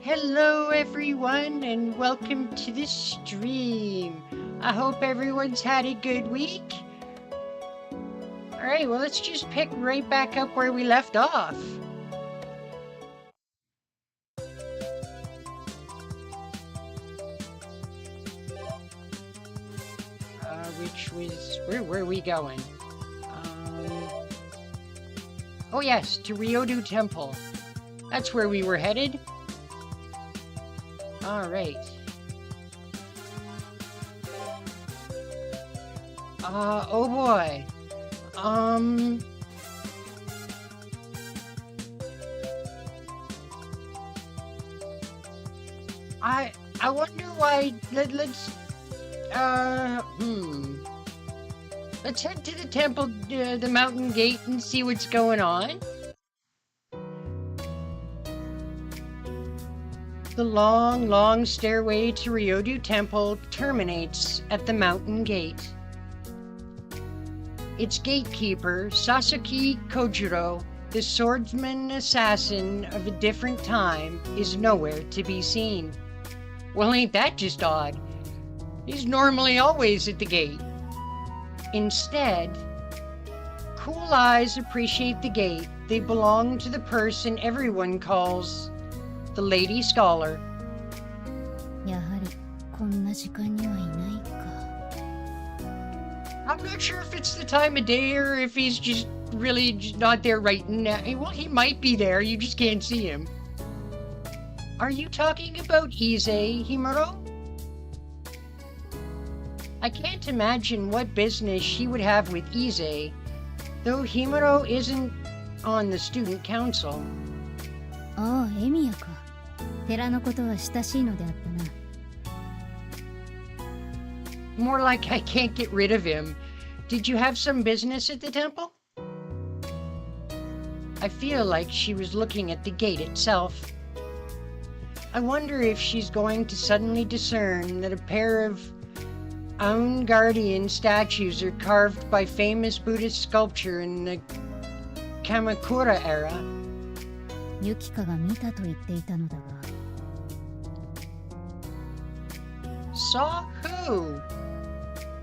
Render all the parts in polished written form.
Hello everyone and welcome to the stream. I hope everyone's had a good week. Alright, well let's just pick right back up where we left off. Where are we going? Oh yes, to Ryodu Temple. That's where we were headed. Alright. Oh boy. I wonder why, let's head to the temple, the mountain gate and see what's going on. The long stairway to Ryodu Temple terminates at the mountain gate. Its gatekeeper, Sasaki Kojiro, the swordsman assassin of a different time, is nowhere to be seen. Well, ain't that just odd? He's normally always at the gate. Instead, cool eyes appreciate the gate. They belong to the person everyone calls the Lady Scholar. I'm not sure if it's the time of day or if he's just really not there right now. Well, he might be there, you just can't see him. Are you talking about Ise, Himuro? I can't imagine what business she would have with Ise, though Himuro isn't on the student council. Oh, Emiya ka. Tera no koto wa shitashii no de atta na. More like I can't get rid of him. Did you have some business at the temple? I feel like she was looking at the gate itself. I wonder if she's going to suddenly discern that a pair of Aun Guardian statues are carved by famous Buddhist sculpture in the Kamakura era. Yukika ga mita to itte ita no da ga. Saw who?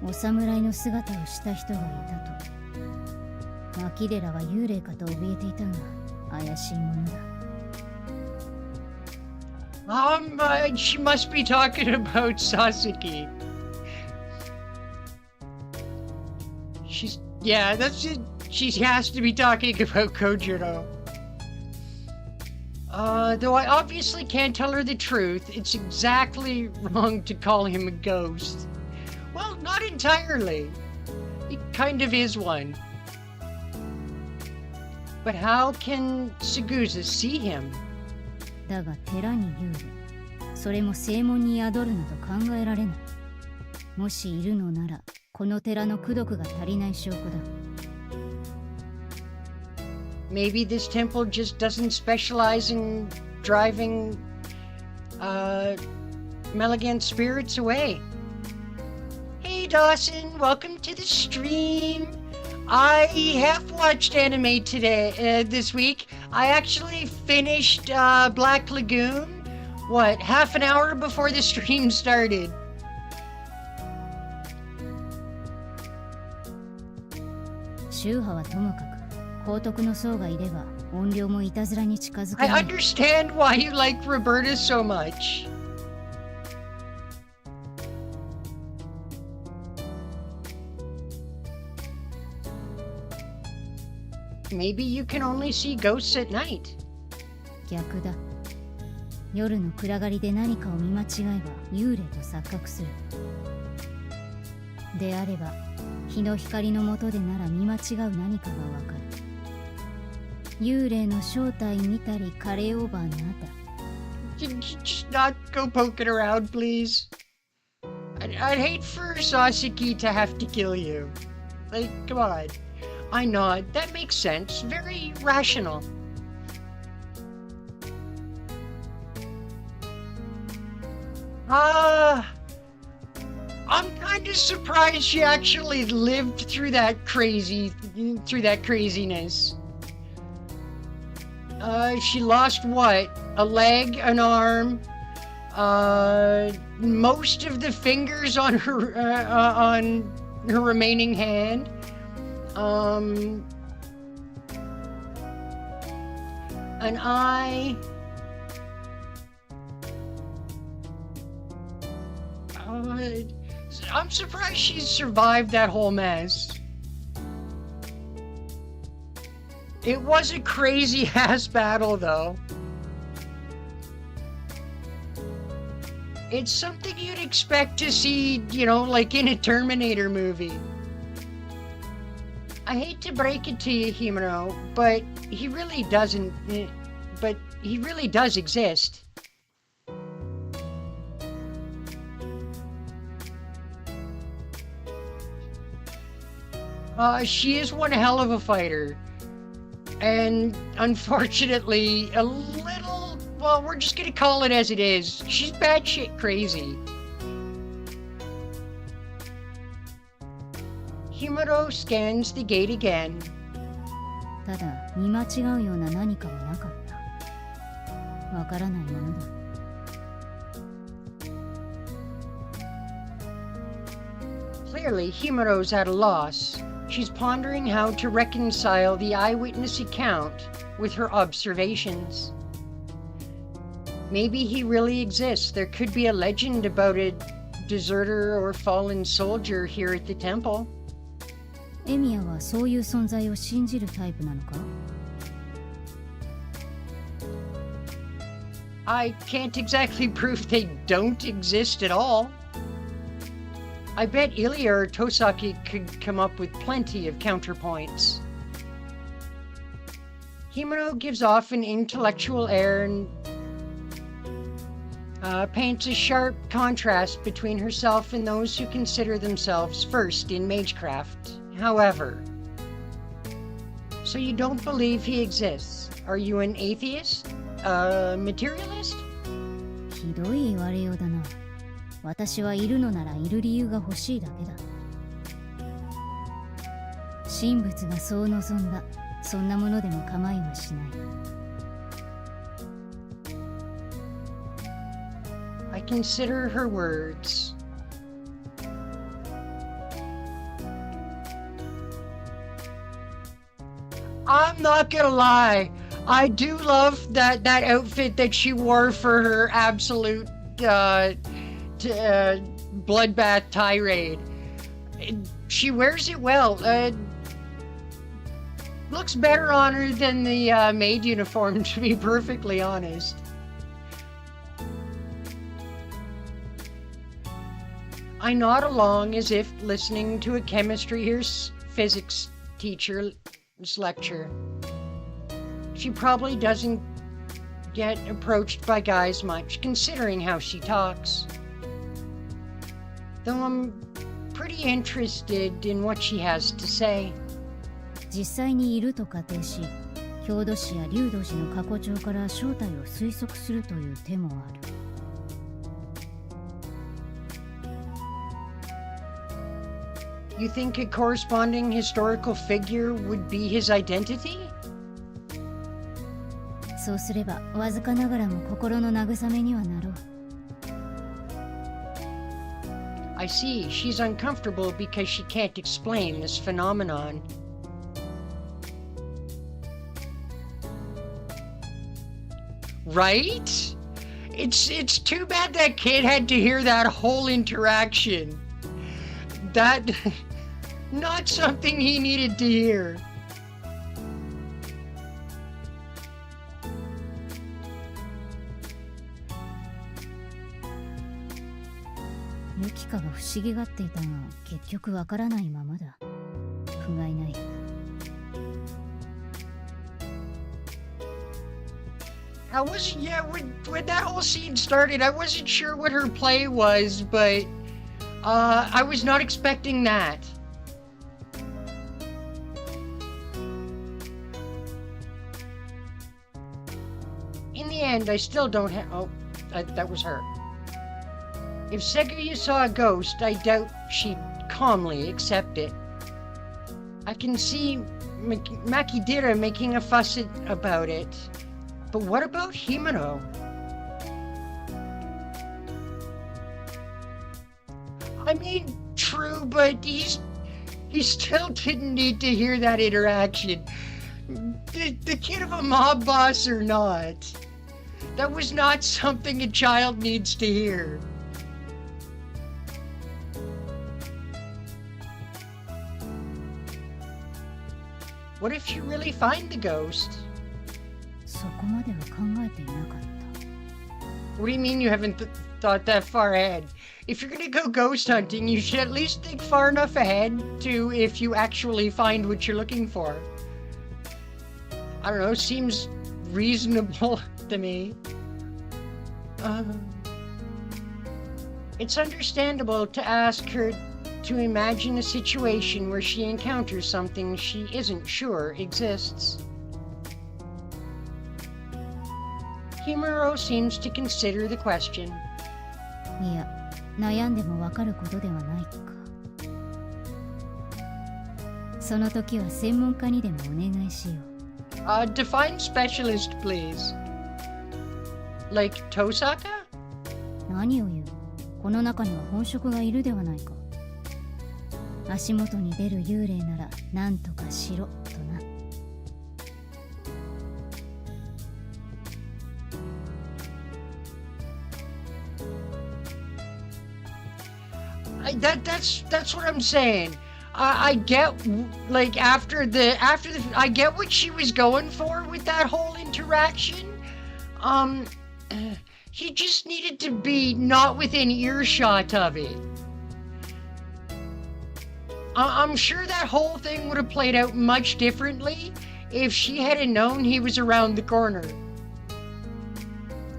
お侍の姿をした人がいたと。牧寺は幽霊かと怯えていたが、怪しいものだ。She must be talking about Sasaki. Yeah, that's it. She has to be talking about Kojiro. Though I obviously can't tell her the truth, it's exactly wrong to call him a ghost. Well, not entirely. He kind of is one. But how can Sugusa see him? だが寺に幽霊、それも正門に宿るなど考えられない。もしいるのなら、この寺の功徳が足りない証拠だ。Maybe this temple just doesn't specialize in driving Malignant spirits away. Hey Dawson, welcome to the stream. I have watched anime today, this week. I actually finished Black Lagoon, half an hour before the stream started. I understand why you like Roberta so much. Maybe you can only see ghosts at night. 逆だ。夜の暗がりで何かを見間違えば幽霊と錯覚する。であれば、日の光の下でなら見間違う何かがわかる。幽霊の正体見たりカレーオーバーのあた。Just not go poking around, please. I'd hate for Sasaki to have to kill you. Like, come on. I nod. That makes sense. Very rational. I'm kind of surprised she actually lived through that craziness. She lost what? a leg, an arm, most of the fingers on her remaining hand, an eye. I'm surprised she's survived that whole mess. It was a crazy ass battle, though. It's something you'd expect to see, you know, like in a Terminator movie. I hate to break it to you, Himuro, but he really doesn't. But he really does exist. She is one hell of a fighter. And unfortunately, a little, well, we're just gonna call it as it is. She's batshit crazy. Himuro scans the gate again. ただ見間違うような何かはなかった。わからないものだ。Clearly, Himuro's at a loss. She's pondering how to reconcile the eyewitness account with her observations. Maybe he really exists. There could be a legend about a deserter or fallen soldier here at the temple. エミヤはそういう存在を信じるタイプなのか？ I can't exactly prove they don't exist at all. I bet Ilya or Tosaki could come up with plenty of counterpoints. Himuro gives off an intellectual air and paints a sharp contrast between herself and those who consider themselves first in magecraft. However, so you don't believe he exists? Are you an atheist? A materialist? ひどい言われようだな。私はいるのならいる理由が欲しいだけだ。神仏がそう望んだ。そんなものでも構いはしない。I consider her words. I'm not gonna lie. I do love that outfit that she wore for her absolute bloodbath tirade. She wears it well. Looks better on her than the maid uniform, to be perfectly honest. I nod along as if listening to a chemistry or physics teacher's lecture. She probably doesn't get approached by guys much, considering how she talks. Though I'm pretty interested in what she has to say. 実際にいると仮定し、郷土史や龍道寺の過去帳から正体を推測するという手もある。You think a corresponding historical figure would be his identity? そうすれば、わずかながらも心の慰めにはなろう。I see. She's uncomfortable because she can't explain this phenomenon. Right? It's too bad that kid had to hear that whole interaction. That not something he needed to hear. Yukika が不思議がっていたが、結局わからないままだ。不甲斐ない。I wasn't, yeah, when that whole scene started, I wasn't sure what her play was, but I was not expecting that. In the end, I still don't have, oh, that was her. If Seguya saw a ghost, I doubt she'd calmly accept it. I can see Makidira making a fuss about it. But what about Himuro? I mean, true, but he still didn't need to hear that interaction. The kid of a mob boss or not, that was not something a child needs to hear. What if you really find the ghost? そこまでは考えていなかった。 What do you mean you haven't thought that far ahead? If you're gonna go ghost hunting, you should at least think far enough ahead to if you actually find what you're looking for. I don't know, seems reasonable to me. It's understandable to ask her to imagine a situation where she encounters something she isn't sure exists. Himuro seems to consider the question. いや、悩んでもわかることではないか。その時は専門家にでもお願いしよう。Define specialist, please. Like Tosaka? 何を言う？この中には本職がいるではないか。足元に出る幽霊なら何とかしろとな。That's what I'm saying. I get, like, after the I get what she was going for with that whole interaction. He just needed to be not within earshot of it. I'm sure that whole thing would have played out much differently if she had known he was around the corner.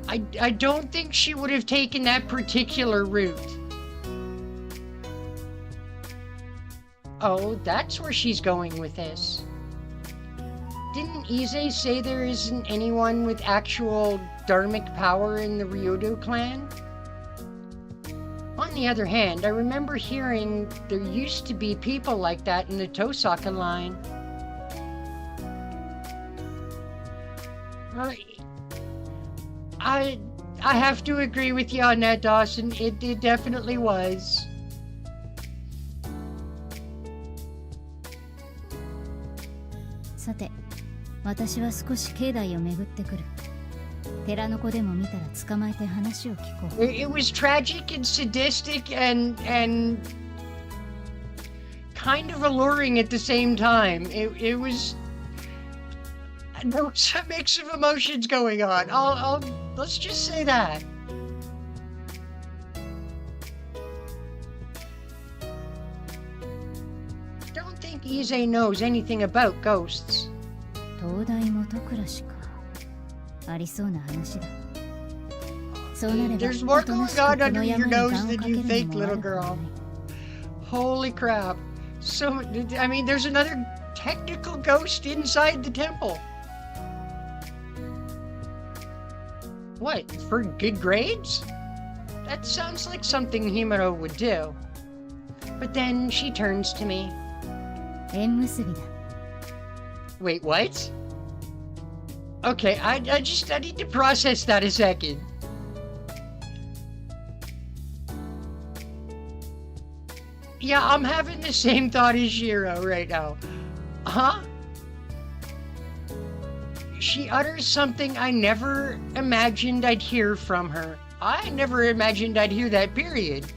I don't think she would have taken that particular route. Oh, that's where she's going with this. Didn't Ise say there isn't anyone with actual dharmic power in the Ryodo clan? On the other hand, I remember hearing there used to be people like that in the Tosaka line. I have to agree with you on that, Dawson. It definitely was. さて、私は少し境内を巡ってくる。寺の子でも見たら捕まえて話を聞こう。It was tragic and sadistic and kind of alluring at the same time. It was there was a mix of emotions going on. Let's just say that. Don't think Ise knows anything about ghosts. 東大元暮らしか。ありそうな話だ。そうなれば、 There's more おとな going しく on こ under の your 山に nose 願を than かけ you る think, のも little 悪くは girl. ない。 Holy crap. So, I mean, there's another technical ghost inside the temple. What, for good grades? That sounds like something Himuro would do. But then she turns to me. 縁結びだ。 Wait, what? Okay, I need to process that a second. Yeah, I'm having the same thought as Shiro right now. Huh? She utters something I never imagined I'd hear from her. I never imagined I'd hear that, period.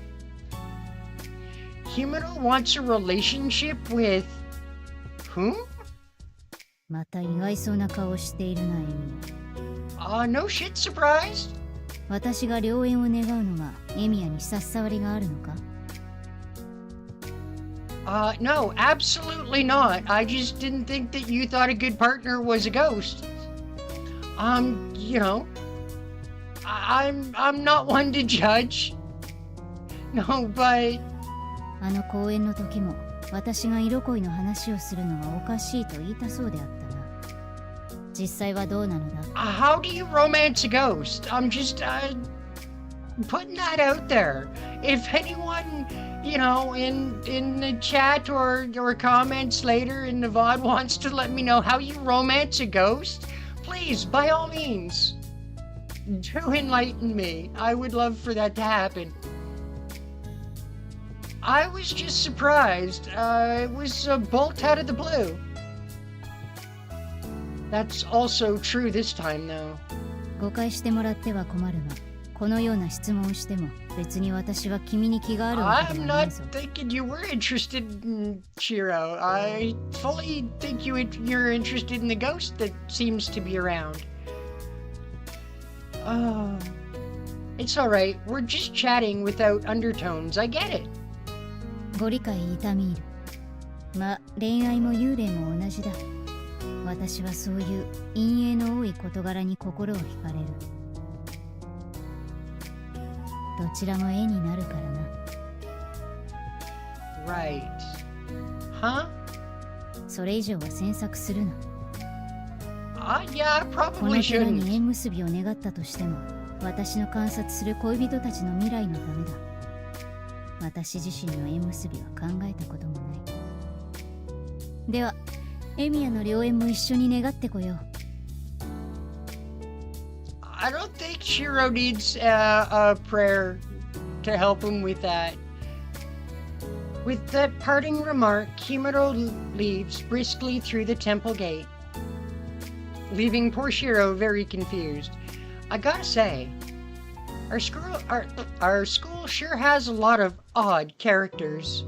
Himuro wants a relationship with... whom? また意外そうな顔しているな、エミヤ。No shit surprised. 私が良縁を願うのがエミヤに差し障りがあるのか？ No, absolutely not. I just didn't think that you thought a good partner was a ghost. You know, I'm not one to judge. No, but... あの公演の時も私が色恋の話をするのはおかしいと言いたそうであったな。実際はどうなのだ？ How do you romance a ghost? I'm just, putting that out there. If anyone, you know, in the chat or comments later in the VOD wants to let me know how you romance a ghost, Please, by all means, do enlighten me. I would love for that to happen. I was just surprised. It was a bolt out of the blue. That's also true this time, though. 誤解してもらっては困るが、このような質問をしても別に私は君に気があるわけで I'm はない not ぞ。 thinking you were interested in Shiro. I fully think you're interested in the ghost that seems to be around. Oh, it's all right. We're just chatting without undertones. I get it. ご理解痛み入る。まあ、恋愛も幽霊も同じだ。私はそういう陰影の多い事柄に心を惹かれる。どちらも絵になるからな。Right. Huh? それ以上は詮索するな。Yeah, I この probably 寺に shouldn't. 縁結びを願ったとしても、私の観察する恋人たちの未来のためだ。私自身の縁結びは考えたこともない。では、エミヤの良縁も一緒に願ってこよう。I don't think Shiro needs a prayer to help him with that. With that parting remark, Kimuro leaves briskly through the temple gate, leaving poor Shiro very confused. I gotta say, our school sure has a lot of odd characters.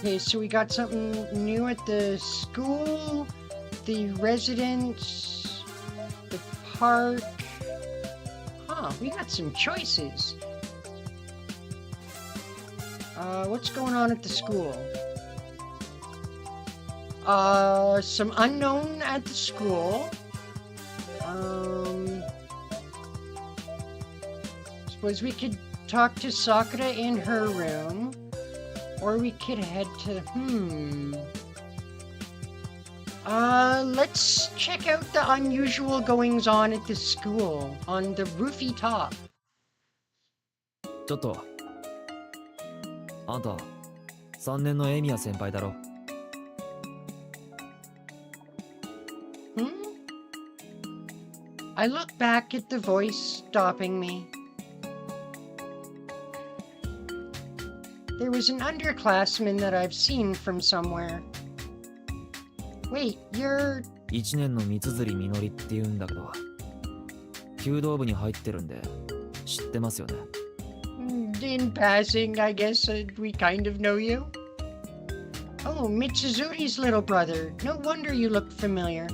Okay, so we got something new at the school, the residence, the park. Huh, we got some choices. What's going on at the school? Some unknown at the school. Suppose we could talk to Sakura in her room. Or we could head to, let's check out the unusual goings-on at the school on the roofy top. ちょっと。あんた、3年のエミヤ先輩だろ。I look back at the voice stopping me. There was an underclassman that I've seen from somewhere. Wait, you're... 1年の三辻みのりって言うんだけど、弓道部に入ってるんで、知ってますよね。In passing, I guess we kind of know you. Oh, Mitsuzuri's little brother. No wonder you look familiar.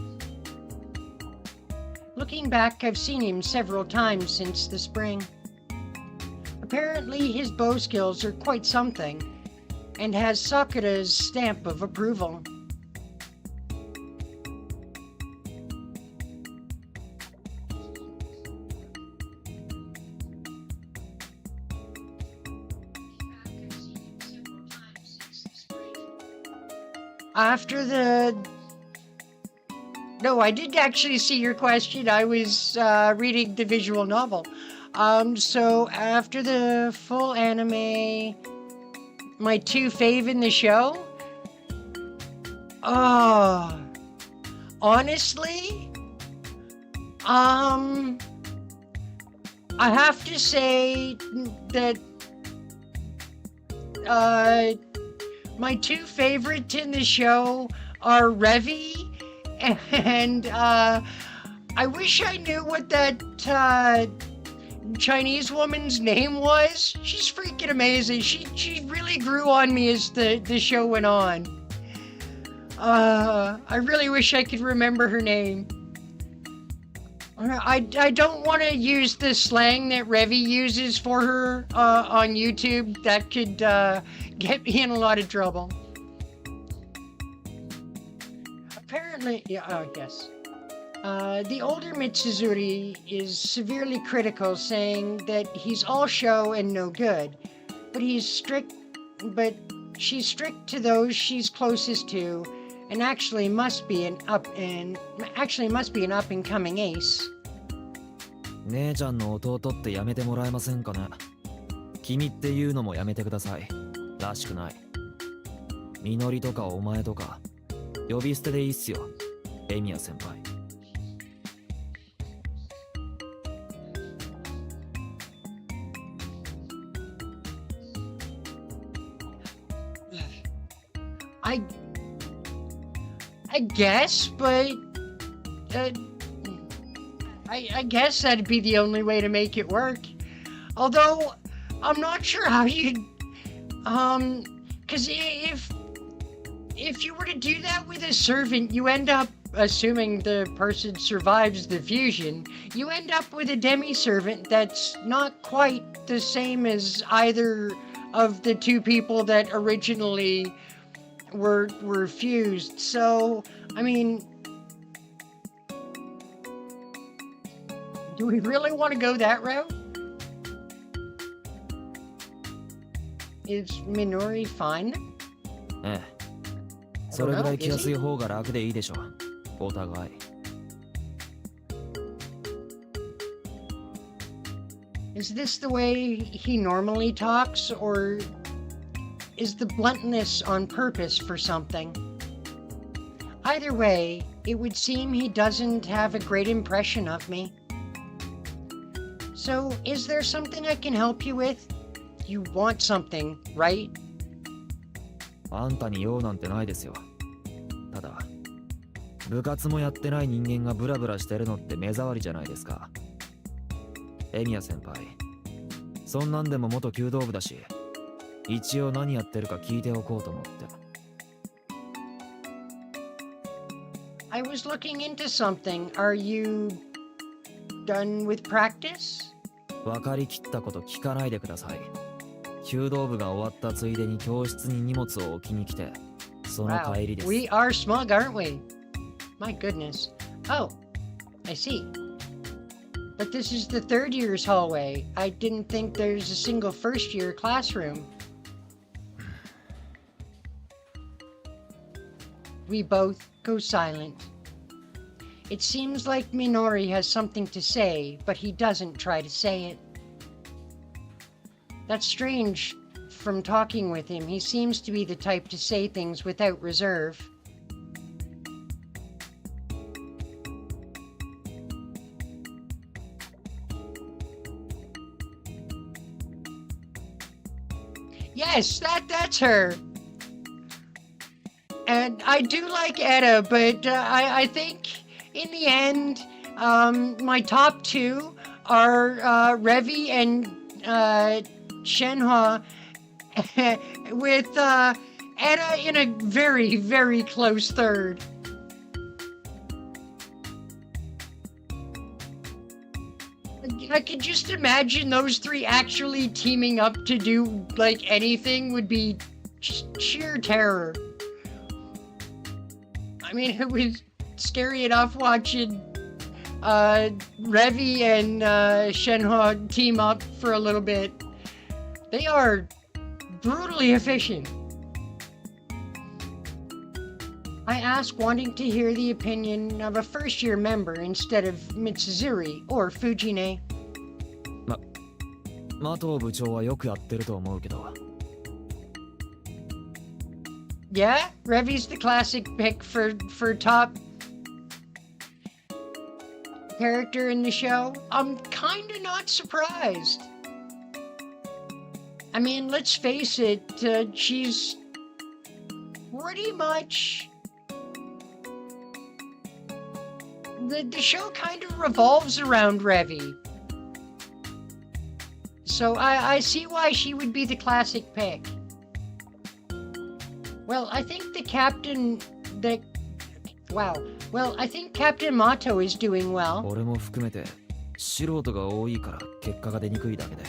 Looking back, I've seen him several times since the spring. Apparently, his bow skills are quite something, and has Sakura's stamp of approval. After the... No, I did actually see your question. I was reading the visual novel. So after the full anime, my two fave in the show? Honestly, I have to say that, my two favorites in the show are Revi and, I wish I knew what that, Chinese woman's name was. She's freaking amazing. She really grew on me as the show went on. I really wish I could remember her name. I don't want to use the slang that Revi uses for her on YouTube. That could get me in a lot of trouble. Apparently, yes. The older Mitsuzuri is severely critical, saying that he's all show and no good. But she's strict to those she's closest to, and actually must be an up and coming ace. 姉ちゃんの弟ってやめてもらえませんかね。君っていうのもやめてください。らしくない。みのりとかお前とか呼び捨てでいいっすよ、エミヤ先輩。I guess, but I guess that'd be the only way to make it work. Although I'm not sure how you'd, because if you were to do that with a servant, you end up, assuming the person survives the fusion, you end up with a demi-servant that's not quite the same as either of the two people that originally were fused. So, I mean, do we really want to go that route? Is Minori fine? ええ。それぐらい気安い方が楽でいいでしょ。お互い。Is this the way he normally talks, or is the bluntness on purpose for something? Either way, it would seem he doesn't have a great impression of me. So, is there something I can help you with? You want something, right? あんたに用なんてないですよ。ただ、部活もやってない人間がブラブラしてるのって目障りじゃないですか。エミヤ先輩、そんなんでも元弓道部だし、一応何やってるか聞いておこうと思って。I was looking into something. Are you done with practice? 分かりきったこと聞かないでください。弓道部が終わったついでに教室に荷物を置きに来て、その帰りです。Wow, we are smug, aren't we? My goodness. Oh, I see. But this is the third year's hallway. I didn't think there's a single first year classroom. We both go silent. It seems like Minori has something to say, but he doesn't try to say it. That's strange. From talking with him, he seems to be the type to say things without reserve. Yes, that's her. And I do like Etta, but I think in the end, my top two are Revi and Shenhua, with Etta in a very, very close third. I could just imagine those three actually teaming up to do, like, anything would be just sheer terror. I mean, it was scary enough watching Revi and Shenhua team up for a little bit. They are brutally efficient. I ask, wanting to hear the opinion of a first-year member instead of Mitsuzuri or Fujine. マト部長はよくやってると思うけど。Yeah, Revi's the classic pick for top character in the show. I'm kinda not surprised. I mean, let's face it, she's pretty much... The show kind of revolves around Revi. So I see why she would be the classic pick. Well, I think I think Captain Mato is doing well. 俺も含めて素人が多いから結果が出にくいだけで。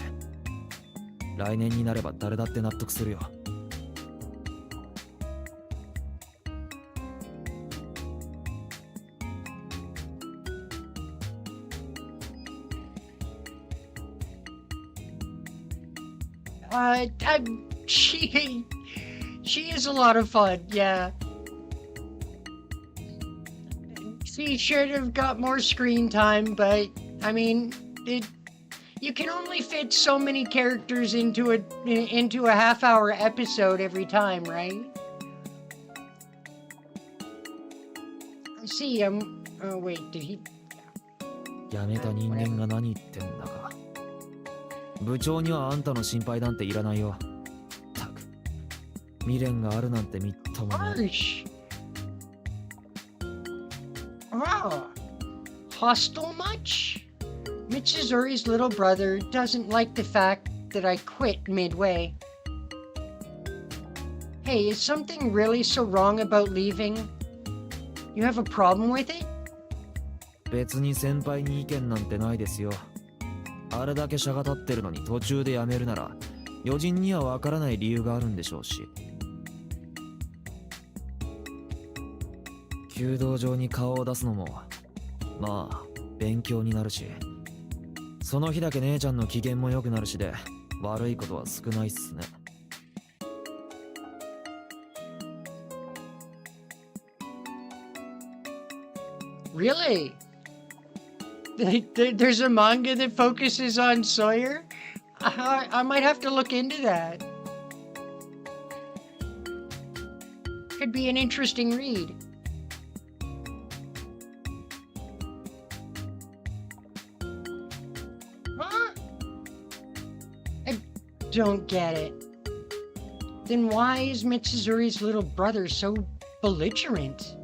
来年になれば誰だって納得するよ。She is a lot of fun, yeah. She should have got more screen time, but I mean, you can only fit so many characters into a half-hour episode every time, right? I see. Oh wait, did he? やめた人間が何言ってんだか。部長にはあんたの心配なんていらないよ。たく、未練があるなんてみっともない。Harsh. Oh, hostile much? Mitsuzuri's little brother doesn't like the fact that I quit midway. Hey, is something really so wrong about leaving? You have a problem with it? 別に先輩に意見なんてないですよ。あれだけ車が立ってるのに途中でやめるなら、余人にはわからない理由があるんでしょうし。弓道場に顔を出すのも、まあ、勉強になるし、その日だけ姉ちゃんの機嫌も良くなるしで、悪いことは少ないっすね。Really? There's a manga that focuses on Sawyer? I might have to look into that. Could be an interesting read. Huh? I don't get it. Then why is Mitsuzuri's little brother so belligerent?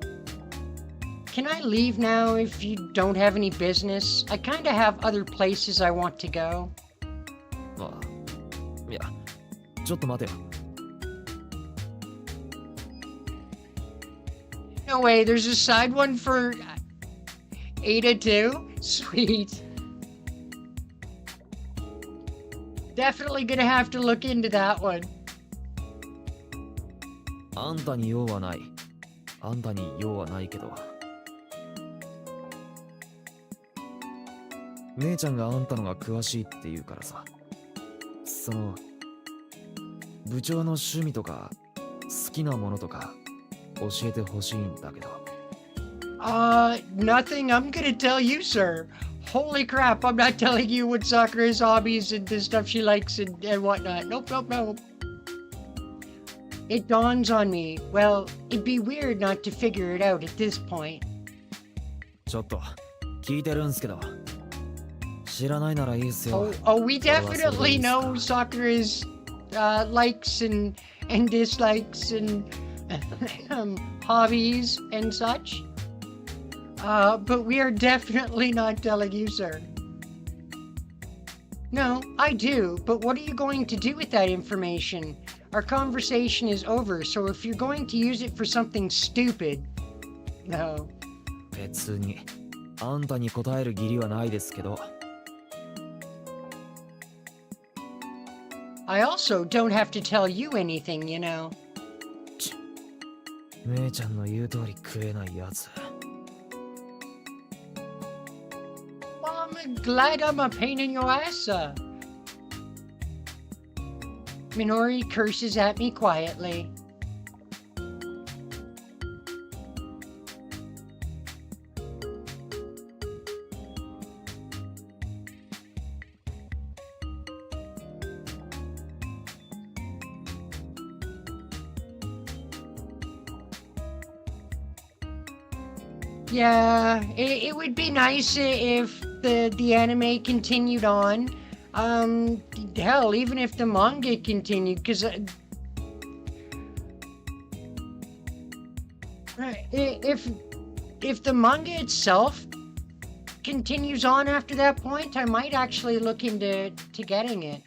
Can I leave now if you don't have any business? I kinda have other places I want to go. ああ、いや、ちょっと待てよ。No way, there's a side one for Ada too? Sweet. Definitely gonna have to look into that one. あんたに用はない。あんたに用はないけど。姉ちゃんがあんたのが詳しいって言うからさ。その、部長の趣味とか、好きなものとか、教えてほしいんだけど。Nothing I'm gonna tell you, sir. Holy crap, I'm not telling you what Sakura's hobbies and the stuff she likes and whatnot. Nope, nope, nope. It dawns on me, well, it'd be weird not to figure it out at this point. ちょっと、聞いてるんすけど。知らないならいいっすよ。We definitely know Sakura's likes and dislikes and hobbies and such. But we are definitely not telling you, sir. No, I do, but what are you going to do with that information? Our conversation is over, so if you're going to use it for something stupid, no. 別に、あんたに答える義理はないですけど。I also don't have to tell you anything, you know. 姉ちゃんの言う通り食えないやつ。Well, I'm glad I'm a pain in your ass, Minori curses at me quietly. Yeah, it would be nice if the anime continued on. Hell, even if the manga continued, because if the manga itself continues on after that point, I might actually look into getting it.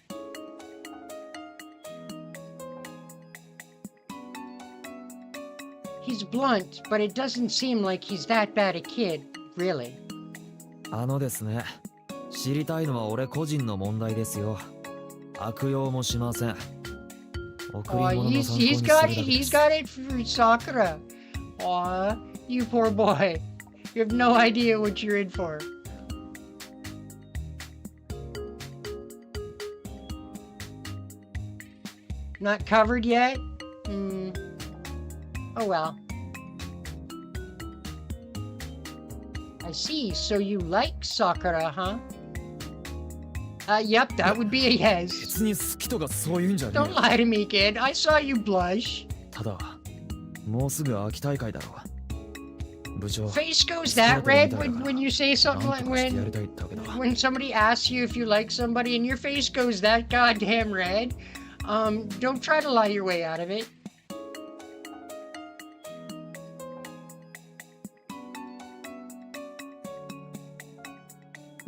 He's blunt, but it doesn't seem like he's that bad a kid, really. ですね。知りたいのは俺個人の問題ですよ。悪用もしません。贈り物の参考にするだけです。He's got it for Sakura. Aw, you poor boy. You have no idea what you're in for. Not covered yet? Oh well. I see. So you like Sakura, huh? Yep, that would be a yes. 別に好きとかそういうんじゃねえ Don't lie to me, kid. I saw you blush. ただもうすぐ秋大会だろ部長 Face goes that red when you say なん something と like かしてやり when たいってわけだ when somebody asks you if you like somebody and your face goes that goddamn red. Don't try to lie your way out of it.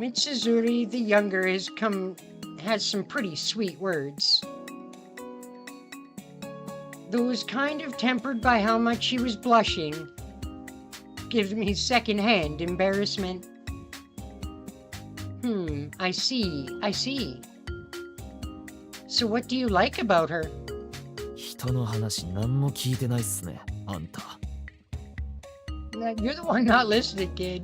Mitsuzuri the younger has some pretty sweet words. Those kind of tempered by how much she was blushing gives me secondhand embarrassment. I see. So what do you like about her? 人の話何も聞いてないっすねあんた You're the one not listening, kid.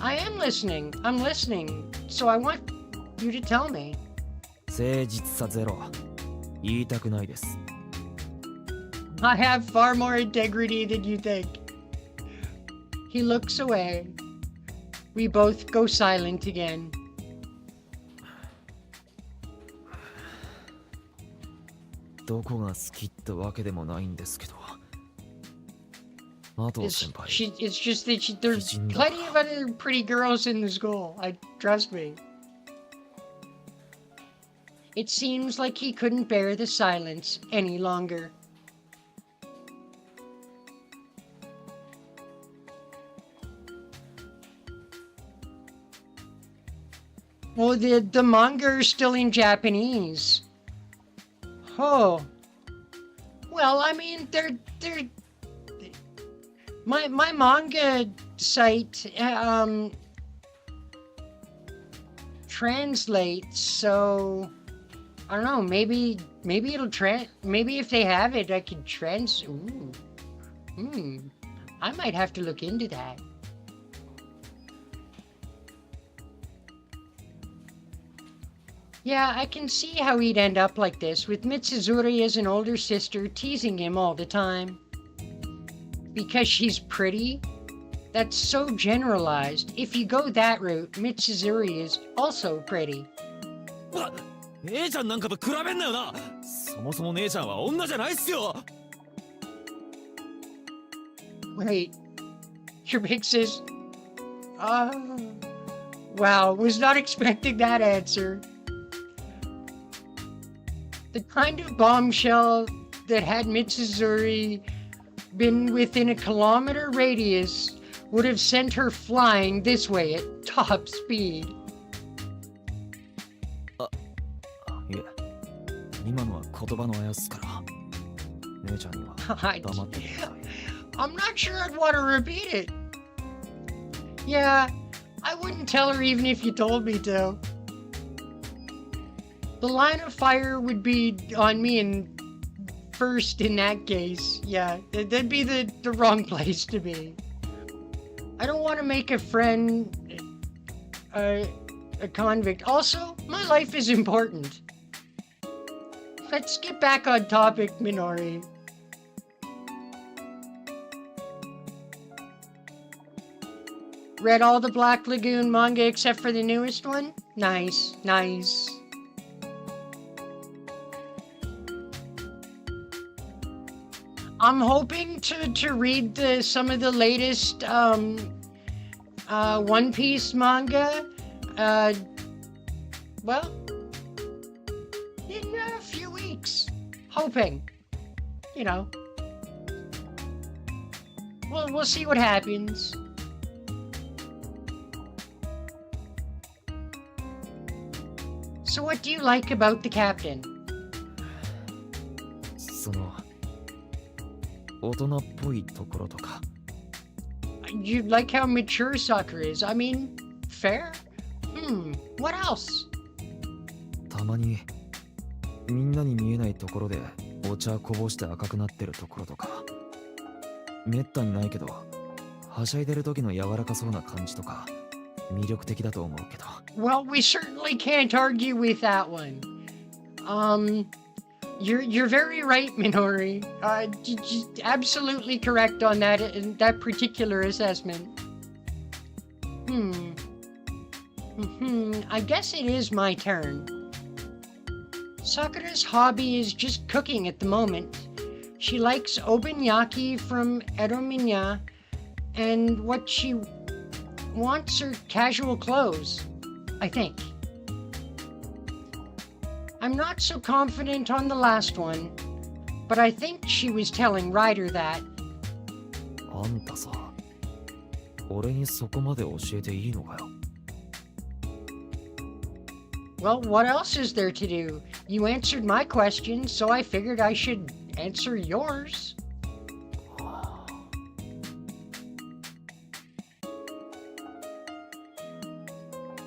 I am listening. I'm listening. So I want you to tell me. 誠実さゼロ言いたくないです I have far more integrity than you think. He looks away. We both go silent again. どこが好きってわけでもないんですけどあと It's, 先輩 it's just that there's plenty of other pretty girls in the school. Trust me. It seems like he couldn't bear the silence any longer. Well, the manga is still in Japanese. Oh. Well, I mean, they're my manga site translates, so I don't know, maybe it'll maybe if they have it I could I might have to look into that. Yeah, I can see how he'd end up like this, with Mitsuzuri as an older sister teasing him all the time. Because she's pretty? That's so generalized. If you go that route, Mitsuzuri is also pretty. 姉ちゃんなんかと比べんなよなそもそも姉ちゃんは女じゃないっすよ Wait, your big sis... wow, was not expecting that answer. The kind of bombshell that had Mitsuzuri been within a kilometer radius would have sent her flying this way at top speed. いえ今のは言葉のあやっすから姉ちゃんには黙ってください I'm not sure I'd want to repeat it. Yeah, I wouldn't tell her even if you told me to. The line of fire would be on me first in that case. Yeah, that'd be the wrong place to be. I don't want to make a friend a convict. Also, my life is important. Let's get back on topic, Minori. Read all the Black Lagoon manga except for the newest one? Nice. I'm hoping to read some of the latest One Piece manga. Well, in a few weeks. Hoping. You know. We'll see what happens. So what do you like about the captain? その大人っぽいところとか You like how mature Sakura is. I mean, fair. What else? たまにみんなに見えないところでお茶こぼして赤くなってるところとかめったにないけどはしゃいでる時の柔らかそうな感じとか魅力的だと思うけど Well, we certainly can't argue with that one. You're very right, Minori. Absolutely correct on that particular assessment. I guess it is my turn. Sakura's hobby is just cooking at the moment. She likes obenyaki from Erominya, and what she wants are casual clothes, I think. I'm not so confident on the last one, but I think she was telling Ryder that. あんたさ、俺にそこまで教えていいのかよ。Well, what else is there to do? You answered my question, so I figured I should answer yours.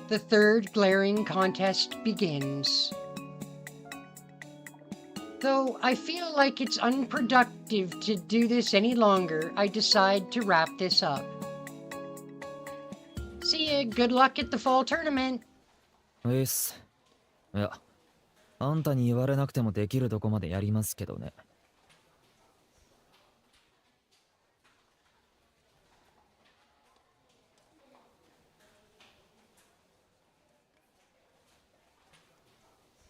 The third glaring contest begins. Though I feel like it's unproductive to do this any longer, I decide to wrap this up. See ya, good luck at the fall tournament. いや、あんたに言われなくてもできるとこまでやりますけどね。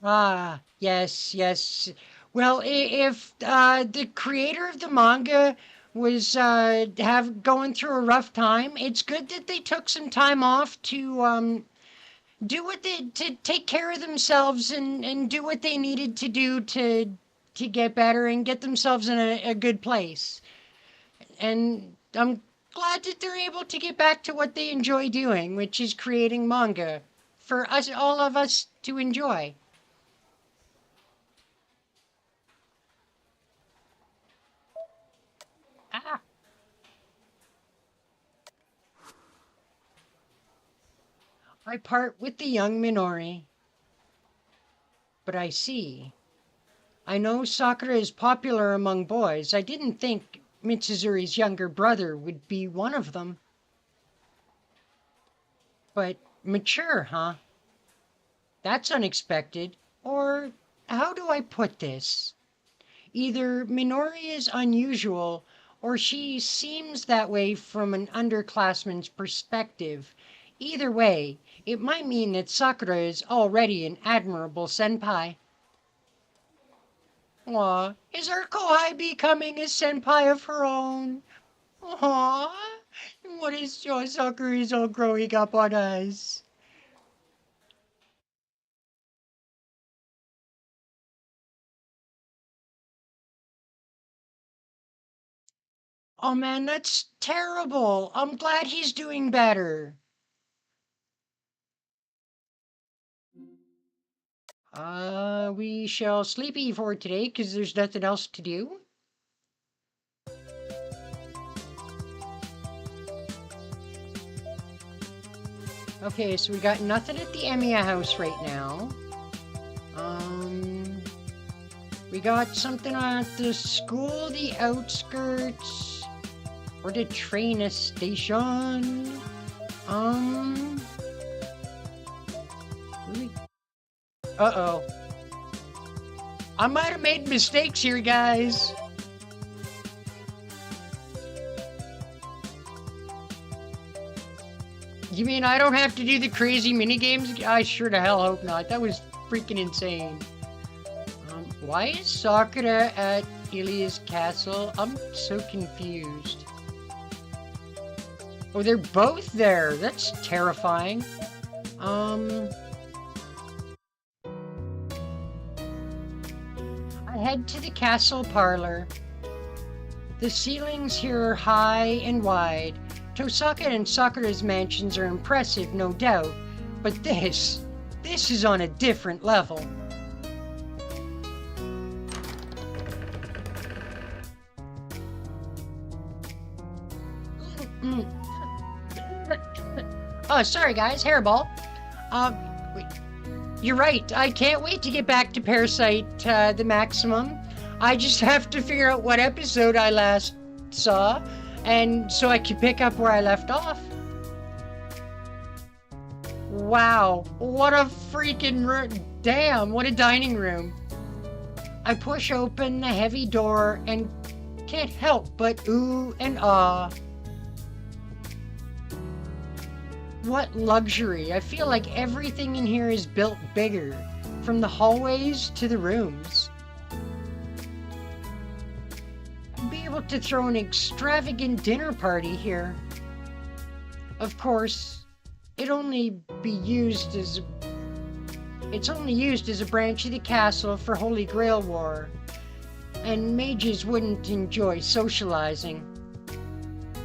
Ah, yes. Well, if the creator of the manga was going through a rough time, it's good that they took some time off to to take care of themselves and do what they needed to do to get better and get themselves in a good place. And I'm glad that they're able to get back to what they enjoy doing, which is creating manga for us, all of us, to enjoy. Ah. I part with the young Minori. But I see. I know Sakura is popular among boys. I didn't think Mitsuzuri's younger brother would be one of them. But mature, huh? That's unexpected. Or how do I put this? Either Minori is unusual, or she seems that way from an underclassman's perspective. Either way, it might mean that Sakura is already an admirable senpai. Aw, is our kohai becoming a senpai of her own? Aw, what is Sakura is all growing up on us? Oh man, that's terrible. I'm glad he's doing better. We shall sleepy for today because there's nothing else to do. Okay, so we got nothing at the Emiya house right now. We got something at the school, the outskirts, or the train station. Uh-oh. I might have made mistakes here, guys. You mean I don't have to do the crazy minigames? I sure to hell hope not. That was freaking insane. Why is Sakura at Ilia's castle? I'm so confused. Oh, they're both there. That's terrifying. I head to the castle parlor. The ceilings here are high and wide. Tosaka and Sakura's mansions are impressive, no doubt, but this is on a different level. Oh, sorry guys, hairball. You're right, I can't wait to get back to Parasite, the Maximum. I just have to figure out what episode I last saw, and so I can pick up where I left off. Wow, what a freaking room. Damn, what a dining room. I push open the heavy door and can't help but ooh and ah. what luxury. I feel like everything in here is built bigger, from the hallways to the rooms. I'd be able to throw an extravagant dinner party here. Of course, it's only used as a branch of the castle for Holy Grail War, and mages wouldn't enjoy socializing.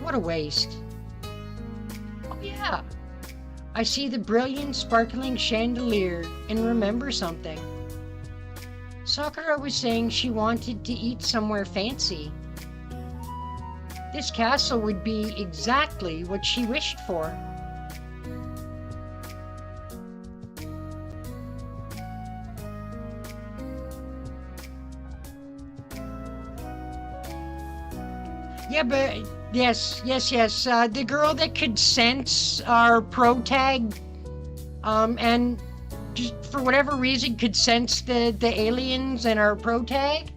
What a waste. Oh yeah, I see the brilliant sparkling chandelier and remember something. Sakura was saying she wanted to eat somewhere fancy. This castle would be exactly what she wished for. Yeah, but yes. The girl that could sense our pro tag, and just for whatever reason could sense the aliens and our pro tag.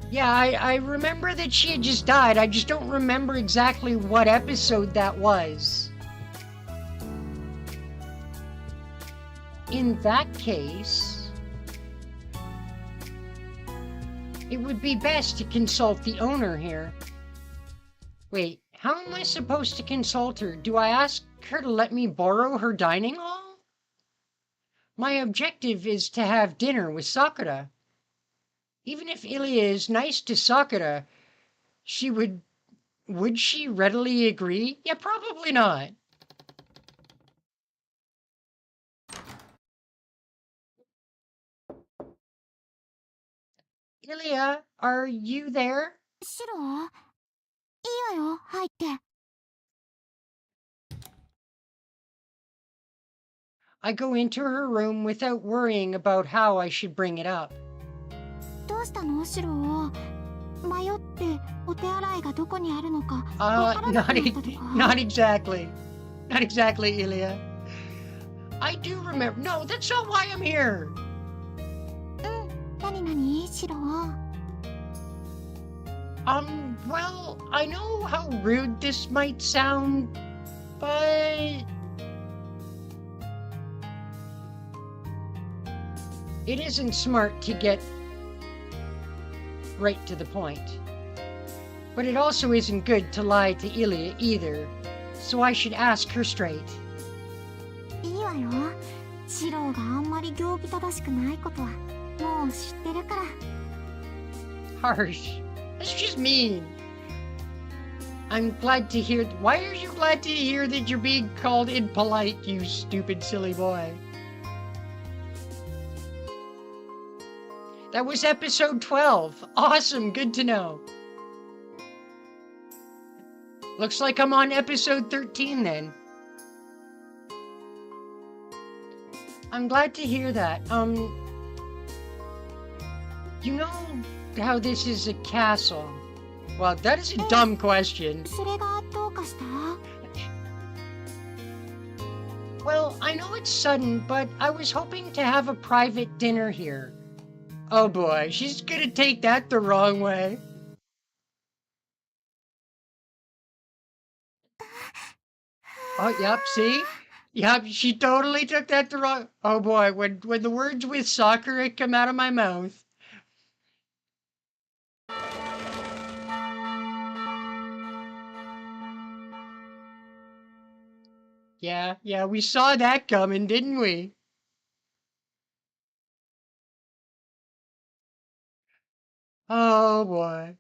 Yeah, I remember that she had just died. I just don't remember exactly what episode that was. In that case, it would be best to consult the owner here. Wait, how am I supposed to consult her? Do I ask her to let me borrow her dining hall? My objective is to have dinner with Sakura. Even if Ilya is nice to Sakura, would she readily agree? Yeah, probably not. Ilya, are you there? シロいいわよ、入って。I go into her room without worrying about how I should bring it up. どうしたの、シロ迷ってお手洗いがどこにあるのか。Not exactly. Not exactly, Ilya. I do remember. No, that's not why I'm here. 何、シロWell, I know how rude this might sound, but it isn't smart to get right to the point. But it also isn't good to lie to Ilya either, so I should ask her straight. いいわよ。シロがあんまり行儀正しくないことはもう知ってるから。Harsh. That's just mean. I'm glad to hear. Why are you glad to hear that you're being called impolite, you stupid silly boy? That was episode 12. Awesome, good to know. Looks like I'm on episode 13 then. I'm glad to hear that. You know how this is a castle? Well, that is a dumb question. それがどうかした？ Well, I know it's sudden, but I was hoping to have a private dinner here. Oh boy, she's gonna take that the wrong way. Oh, yep, see? Yep, she totally took that the wrong... Oh boy, when the words with Sakura come out of my mouth. Yeah, we saw that coming, didn't we? Oh boy.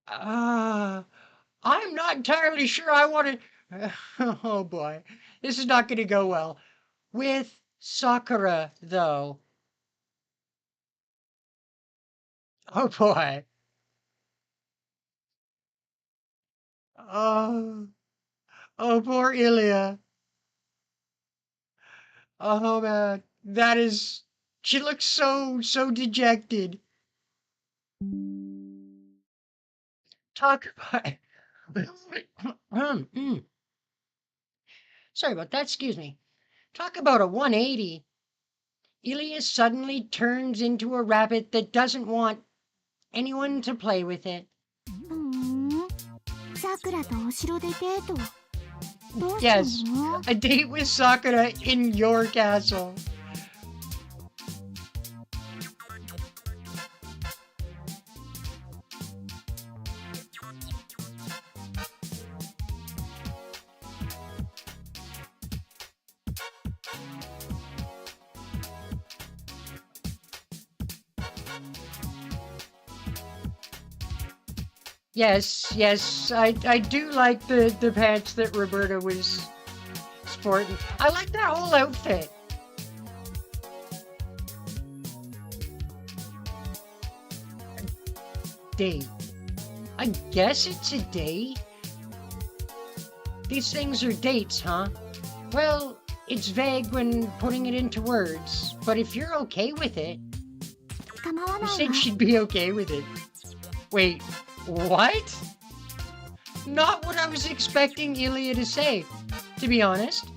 I'm not entirely sure I want to... Oh boy, this is not going to go well. With Sakura, though. Oh boy. Oh poor Ilya. Oh man, that is... She looks so dejected. Talk about... Sorry about that, excuse me. Talk about a 180. Ilya suddenly turns into a rabbit that doesn't want anyone to play with it. Yes, a date with Sakura in your castle. Yes, I do like the pants that Roberta was sporting. I like that whole outfit. Date. I guess it's a date. These things are dates, huh? Well, it's vague when putting it into words, but if you're okay with it... You said she'd be okay with it. Wait, what? Not what I was expecting Ilya to say, to be honest.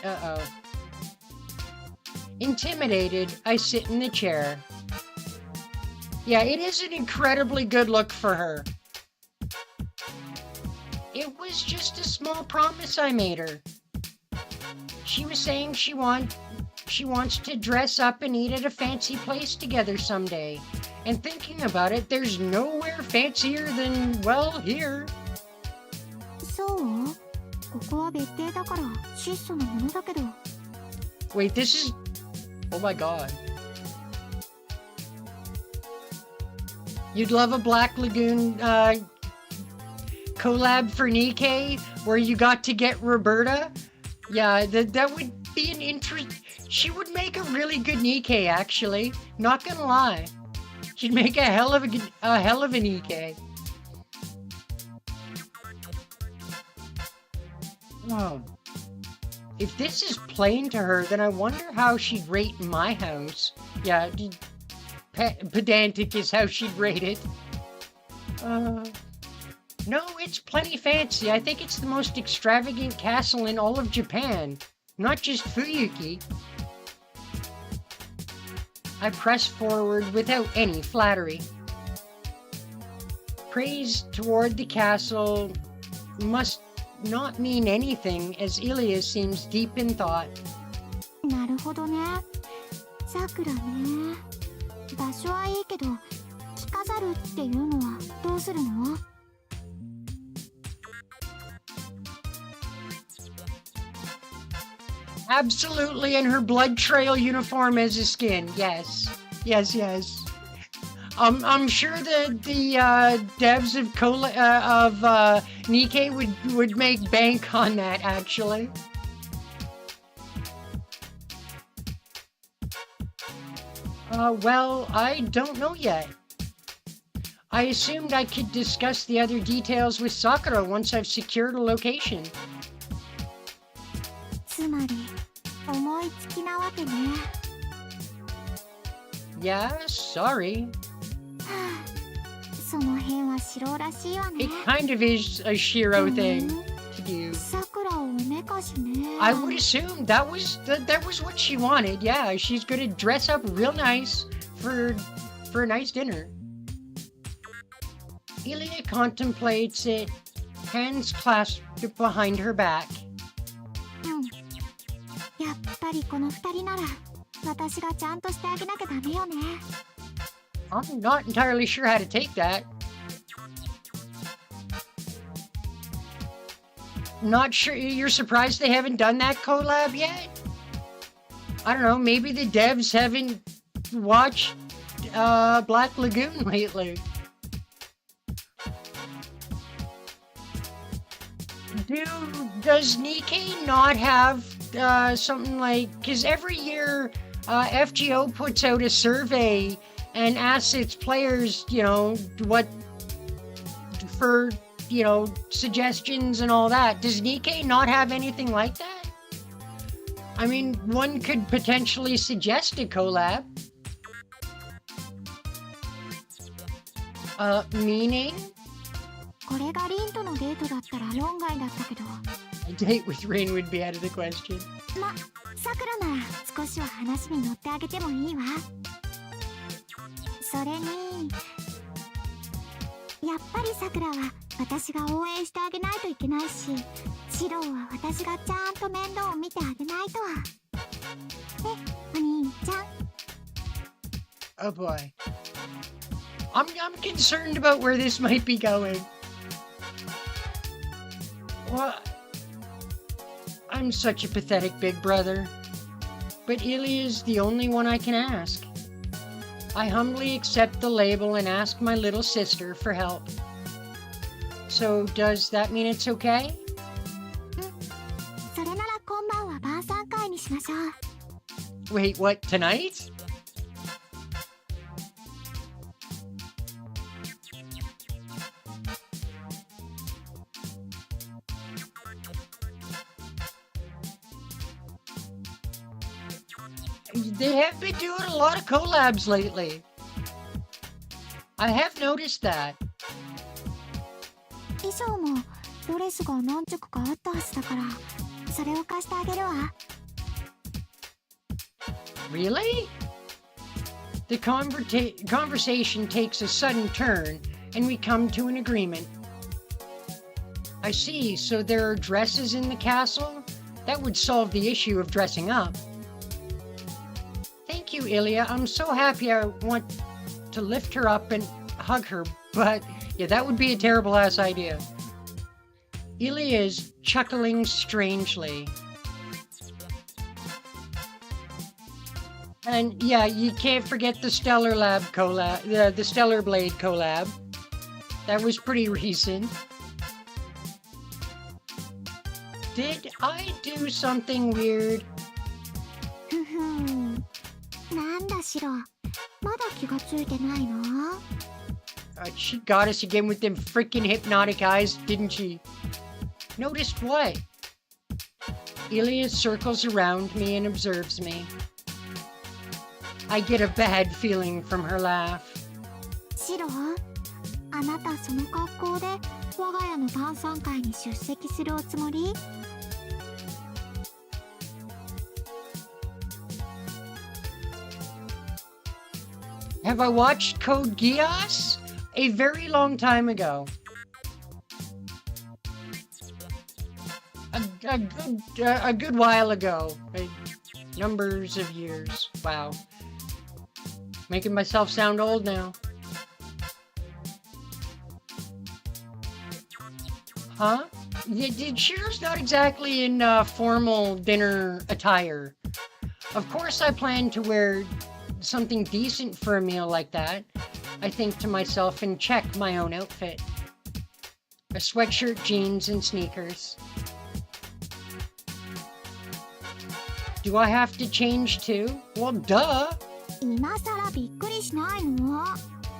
Uh-oh. Intimidated, I sit in the chair. Yeah, it is an incredibly good look for her. It was just a small promise I made her. She was saying she wants to dress up and eat at a fancy place together someday. And thinking about it, there's nowhere fancier than, well, here. Wait, this is... Oh my god. You'd love a Black Lagoon collab for Nikkei where you got to get Roberta? Yeah, that would be an interest... She would make a really good Nikkei, actually. Not gonna lie. She'd make a hell of a Nikkei. Whoa. If this is plain to her, then I wonder how she'd rate my house. Yeah, pedantic is how she'd rate it. No, it's plenty fancy. I think it's the most extravagant castle in all of Japan. Not just Fuyuki. I press forward without any flattery. Praise toward the castle must not mean anything, as Ilya seems deep in thought. Absolutely, and her blood trail uniform as a skin. Yes. I'm sure the devs of Nikkei would make bank on that, actually. Well, I don't know yet. I assumed I could discuss the other details with Sakura once I've secured a location. Yeah, sorry. It kind of is a Shiro thing to do. I would assume that was what she wanted. Yeah, she's gonna dress up real nice for a nice dinner. Ilya contemplates it, hands clasped behind her back. I'm not entirely sure how to take that. Not sure. You're surprised they haven't done that collab yet? I don't know, maybe the devs haven't watched Black Lagoon lately. Does Nikkei not have something like... Because every year FGO puts out a survey and asks its players, what for, suggestions and all that. Does Nikkei not have anything like that? I mean, one could potentially suggest a collab. Meaning? A date with Rin would be out of the question. やっぱりさくらは私が応援してあげないといけないし、シローは私がちゃんと面倒を見てあげないとは。ね、お兄ちゃん。Oh boy. I'm concerned about where this might be going. What? I'm such a pathetic big brother. But Ilia's the only one I can ask. I humbly accept the label and ask my little sister for help. So does that mean it's okay? それなら今晩は晩餐会にしましょう。 Wait, what, tonight? They have been doing a lot of collabs lately. I have noticed that. 衣装もドレスが何着かあったはずだから、それを貸してあげるわ。Really? The conversation takes a sudden turn, and we come to an agreement. I see, so there are dresses in the castle? That would solve the issue of dressing up. Thank you, Ilia. I'm so happy. I want to lift her up and hug her, but yeah, that would be a terrible ass idea. Ilia is chuckling strangely. And yeah, you can't forget the Stellar Lab collab, the Stellar Blade collab. That was pretty recent. Did I do something weird? ふふん。なんだシロ、まだ気がついてないの？ She got us again with them freaking hypnotic eyes, didn't she? Noticed what? Ilia circles around me and observes me. I get a bad feeling from her laugh. シロ、あなたその格好で我が家の晩餐会に出席するおつもり？ Have I watched Code Geass? A very long time ago. A good while ago. Numbers of years. Wow. Making myself sound old now. Huh? Yeah, Shiro's not exactly in formal dinner attire. Of course I plan to wear something decent for a meal like that. I think to myself and check my own outfit. A sweatshirt, jeans, and sneakers. Do I have to change too? Well, duh! 今さらびっくりしないの？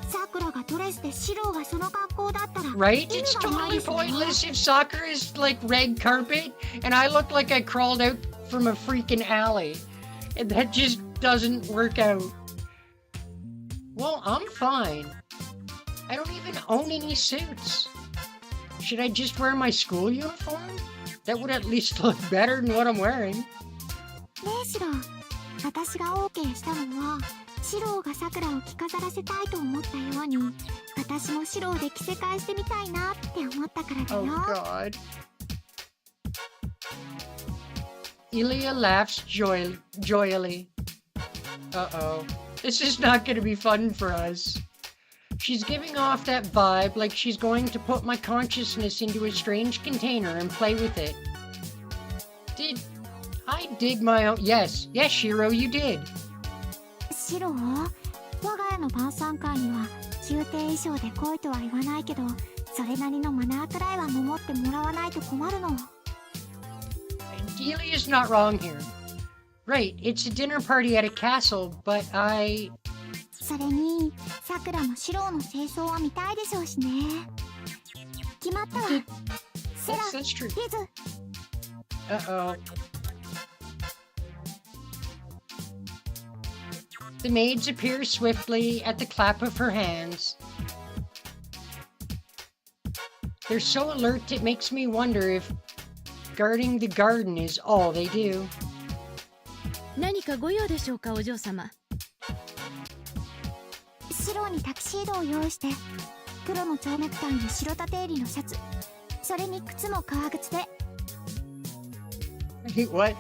さくらがドレスでシロがその格好だったら Right? It's totally pointless if soccer is like red carpet and I look like I crawled out from a freaking alley. And that just doesn't work out. Well, I'm fine. I don't even own any suits. Should I just wear my school uniform? That would at least look better than what I'm wearing. ねえシロ、私が OK したのはシロがさくらを着飾らせたいと思ったように、私もシロで着せ替えしてみたいなって思ったからだよ。 Oh God. Ilia laughs joyily. Uh-oh. This is not going to be fun for us. She's giving off that vibe like she's going to put my consciousness into a strange container and play with it. Did I dig my own? Yes, Shiro, you did. シロ、我が家の晩餐会には宮廷衣装で来いとは言わないけど、それなりのマナーくらいは守ってもらわないと困るの。Ilia's not wrong here. Right, it's a dinner party at a castle, but I... それに、さくらもシロの清掃は見たいでしょうしね。決まったわ。セラ、リズ。Uh-oh. The maids appear swiftly at the clap of her hands. They're so alert it makes me wonder if guarding the garden is all they do. 何かご用でしょうか、お嬢様。シロにタキシードを用意して。黒の蝶ネクタイに白縦襟のシャツ、それに靴も革靴で。What?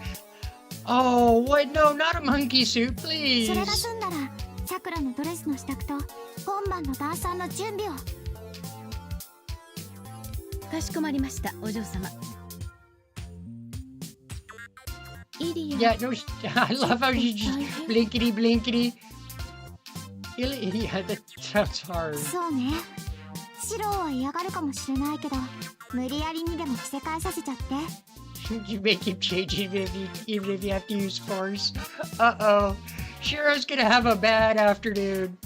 Oh, what? No, not a monkey suit, そ please. れが済んだらさくらのドレスの支度と今晩のダンサーの準備を。かしこまりました、お嬢様。イリア。 Yeah, no, I love how she just blinkety blinkety. Yeah, that sounds hard. そうね、シローは嫌がるかもしれないけど、無理やりにでも着せ替えさせちゃって。You make him change it even if you have to use force. Uh-oh. Shiro's gonna have a bad afternoon.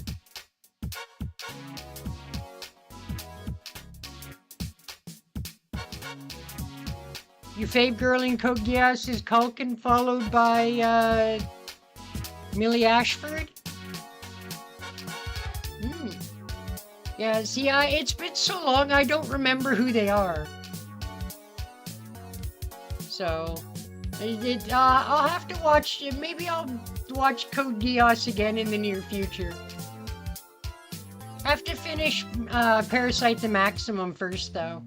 Your fave girl in Code Geass is Culkin, followed by, Millie Ashford? Yeah, see, it's been so long I don't remember who they are. So, I'll have to watch, maybe I'll watch Code Geass again in the near future. I have to finish Parasite the Maximum first, though.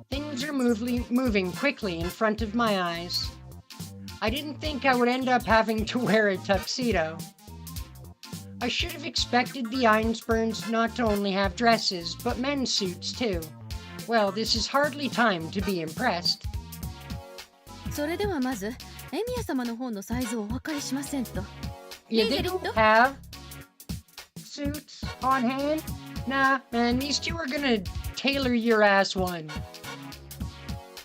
Things are moving quickly in front of my eyes. I didn't think I would end up having to wear a tuxedo. I should have expected the Einspurns not to only have dresses, but men's suits too. Well, this is hardly time to be impressed. それではまずエミヤ様の方のサイズをお分かりしませんと。 Yeah, they don't have suits on hand? Nah, man, these two are gonna tailor your ass one.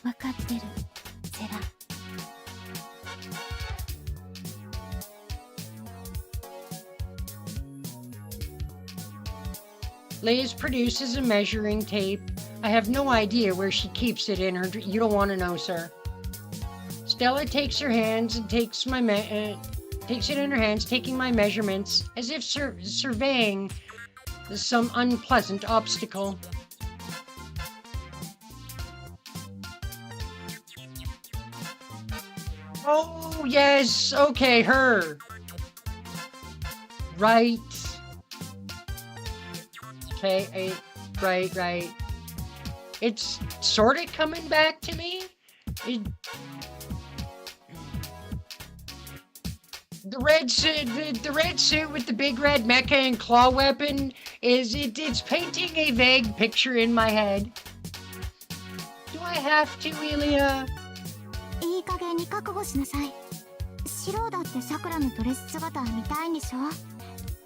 分かってる、セラ。Liz produces a measuring tape. I have no idea where she keeps it in her. You don't want to know, sir. Stella takes her hands and takes it in her hands, taking my measurements as if surveying some unpleasant obstacle. Oh yes, okay, her. Right. Okay, right. It's sort of coming back to me. The red suit with the big red mecha and claw weapon it's painting a vague picture in my head. Do I have to, Elia? いい加減に覚悟しなさい。シローだってさくらのドレス姿見たいんでしょ。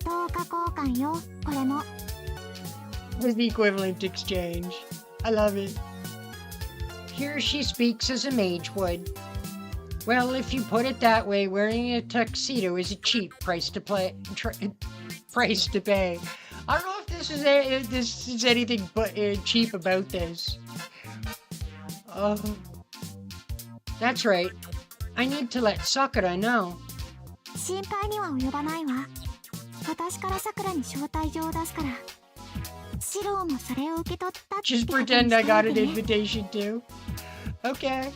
等価交換よ、これも。Was the equivalent exchange. I love it. Here she speaks as a mage would. Well, if you put it that way, wearing a tuxedo is a cheap price to pay. I don't know if this is anything but cheap about this. That's right. I need to let Sakura know. 心配には及ばないわ。私からさくらに招待状を出すから。シローもそれを受け取ったって Just ことに pretend I してお got い an てね。 invitation too. Okay.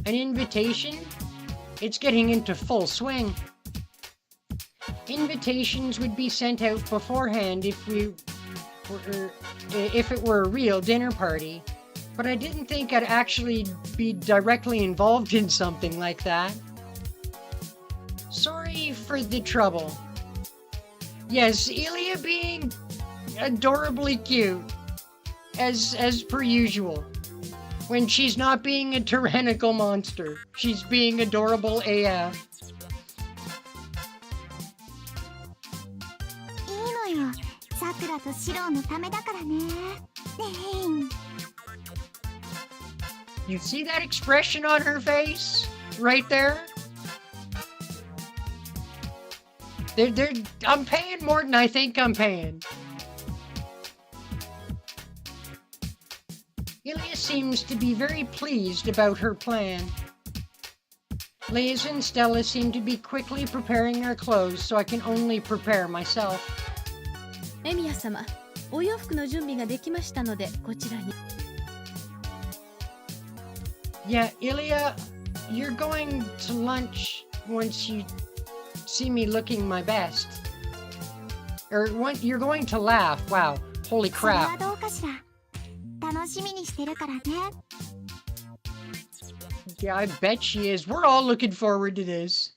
An invitation? It's getting into full swing. Invitations would be sent out beforehand if it were a real dinner party. But I didn't think I'd actually be directly involved in something like that. Sorry for the trouble. Yes, Elia being adorably cute, as per usual. When she's not being a tyrannical monster, she's being adorable AF. いいのよ。さくらとシローのためだからね。You see that expression on her face? Right there? I'm paying more than I think I'm paying. Ilya seems to be very pleased about her plan. Liz and Stella seem to be quickly preparing our clothes, so I can only prepare myself. エミヤ様、お洋服の準備ができましたのでこちらに。Yeah, Ilya, you're going to lunch once you see me looking my best. Or what? You're going to laugh. Wow. Holy それは crap. どうかしら。楽しみにしてるからね。 Yeah, I bet she is. We're all looking forward to this.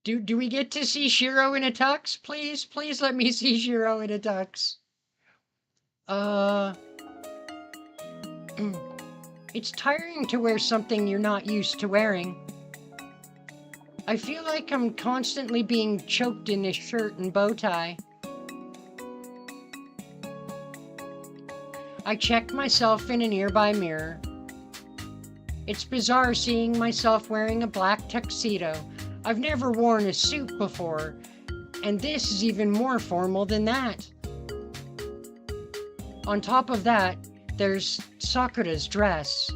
Do we get to see Shiro in a tux? Please, please let me see Shiro in a tux. It's tiring to wear something you're not used to wearing. I feel like I'm constantly being choked in this shirt and bow tie. I checked myself in a nearby mirror. It's bizarre seeing myself wearing a black tuxedo. I've never worn a suit before, and this is even more formal than that. On top of that, there's Sakura's dress.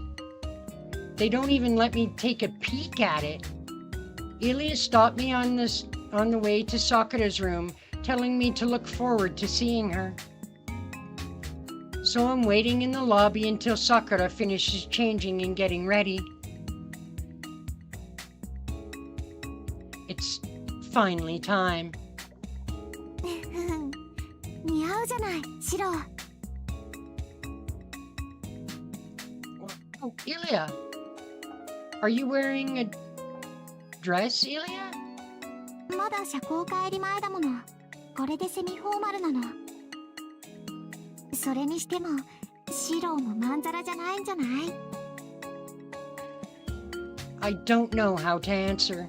They don't even let me take a peek at it. Ilya stopped me on the way to Sakura's room, telling me to look forward to seeing her. So I'm waiting in the lobby until Sakura finishes changing and getting ready. It's finally time. 似合うじゃない、シロ。 Oh, Ilya! Are you wearing a dress, Ilya? まだ社交帰り前だもの。これでセミフォーマルなの。それにしても、シロもまんざらじゃないんじゃない？ I don't know how to answer.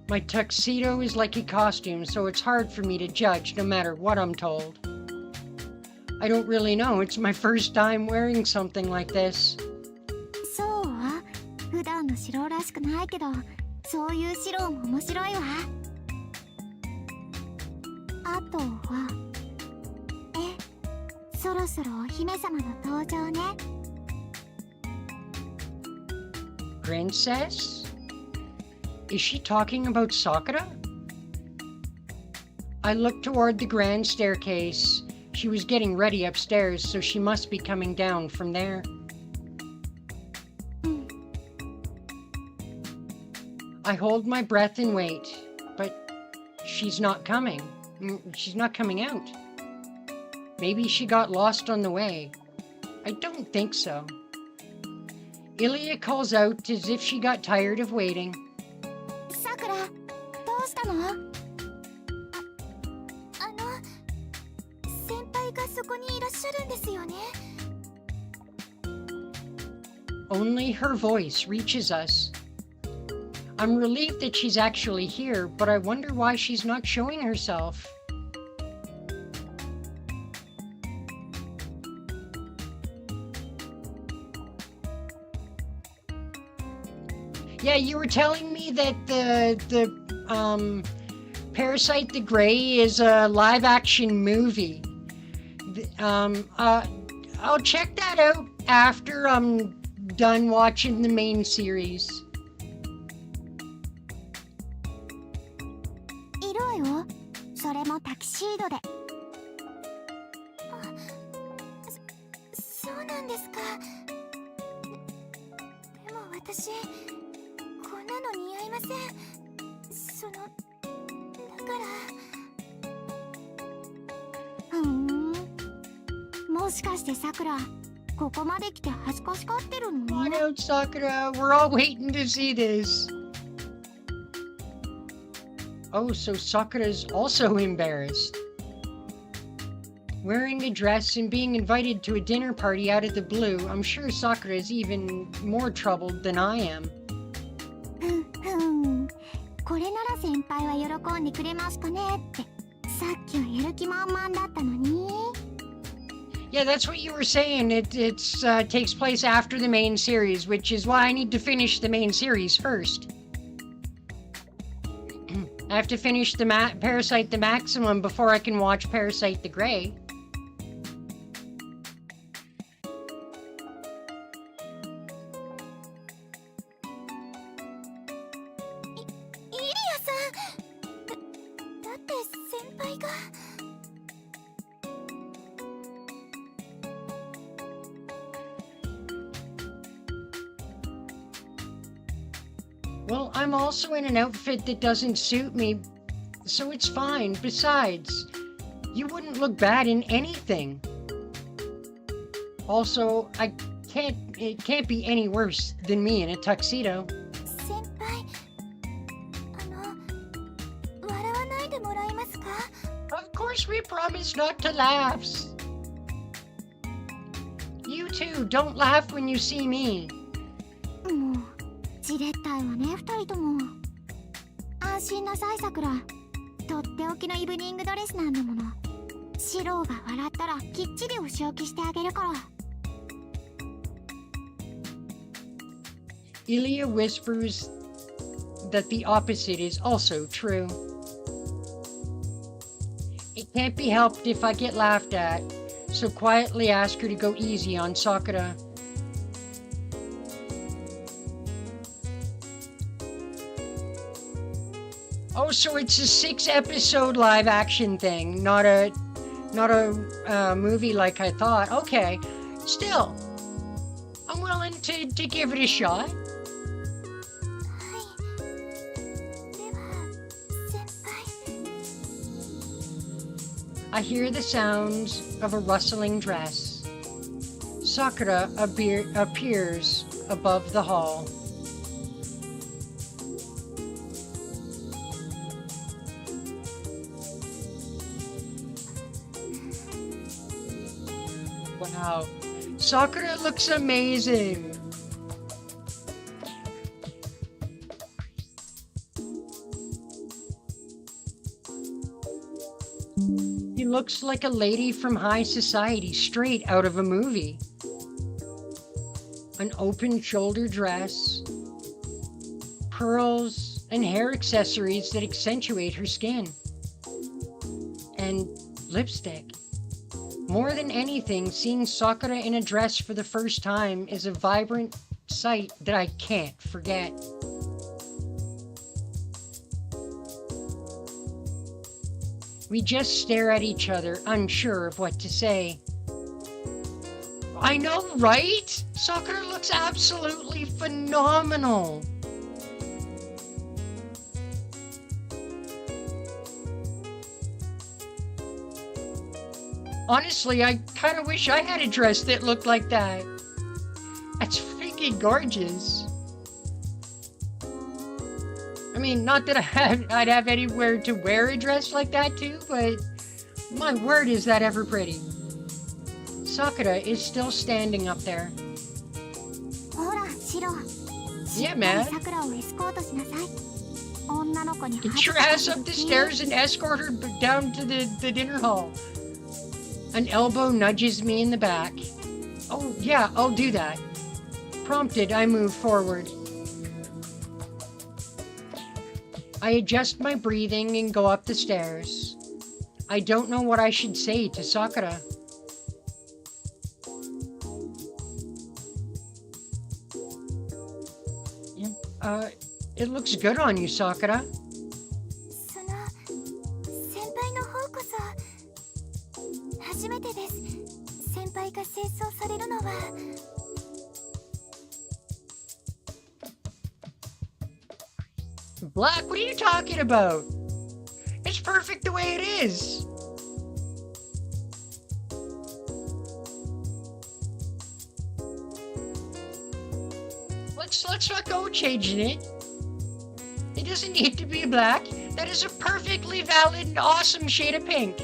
My tuxedo is like a costume, so it's hard for me to judge no matter what I'm told. I don't really know. It's my first time wearing something like this. そう？普段のシロらしくないけど、そういうシロも面白いわ。あとは、そろそろお姫様の登場ね。 Princess? Is she talking about Sakura? I looked toward the grand staircase. She was getting ready upstairs, so she must be coming down from there. I hold my breath and wait, but she's not coming. She's not coming out. Maybe she got lost on the way. I don't think so. Ilya calls out as if she got tired of waiting. さくら、どうしたの？先輩がそこにいらっしゃるんですよね。 Only her voice reaches us. I'm relieved that she's actually here, but I wonder why she's not showing herself. Yeah, you were telling me that the Parasite the Grey is a live-action movie. I'll check that out after I'm done watching the main series. いるわよ。それもタキシードで。そうなんですか。でも私、こんなの似合いません。だから。もしかしてさくら、ここまで来て恥ずかしがってるの？ Come on out, Sakura. We're all waiting to see this. Oh, so Sakura's also embarrassed. Wearing a dress and being invited to a dinner party out of the blue, I'm sure Sakura is even more troubled than I am. これなら先輩は喜んでくれますかねって。さっきはやる気満々だったのに。 Yeah, that's what you were saying. It takes place after the main series, which is why I need to finish the main series first. I have to finish the Parasite the Maximum before I can watch Parasite the Grey. Well, I'm also in an outfit that doesn't suit me, so it's fine. Besides, you wouldn't look bad in anything. Also, it can't be any worse than me in a tuxedo. 先輩、笑わないでもらえますか？ Of course we promise not to laugh. You too, don't laugh when you see me. もう、じれったいわね、二人とも。安心なさい、さくら。とっておきのイブニングドレスなんだもの。シローが笑ったらきっちりお仕置きしてあげるから。Ilya whispers that the opposite is also true. It can't be helped if I get laughed at, so quietly ask her to go easy on Sakura. Oh, so it's a 6-episode live action thing, not a movie like I thought. Okay, still, I'm willing to give it a shot. はい。では、先輩。 I hear the sounds of a rustling dress. Sakura appears above the hall. Wow, Sakura looks amazing. She looks like a lady from high society, straight out of a movie. An open shoulder dress, pearls, and hair accessories that accentuate her skin, and lipstick. More than anything, seeing Sakura in a dress for the first time is a vibrant sight that I can't forget. We just stare at each other, unsure of what to say. I know, right? Sakura looks absolutely phenomenal. Honestly, I kind of wish I had a dress that looked like that. That's freaking gorgeous. I mean, not that I'd have anywhere to wear a dress like that too, but my word, is that ever pretty. Sakura is still standing up there. ほら、シロ。 Yeah, man. さくらをエスコートしなさい。女の子に Get your ass up the stairs and escort her down to the dinner hall. An elbow nudges me in the back. Oh, yeah, I'll do that. Prompted, I move forward. I adjust my breathing and go up the stairs. I don't know what I should say to Sakura. It looks good on you, Sakura. その、先輩の方こそ、初めてです。先輩が清掃されるのは。Black, what are you talking about? It's perfect the way it is. Let's not go changing it. It doesn't need to be black. That is a perfectly valid and awesome shade of pink.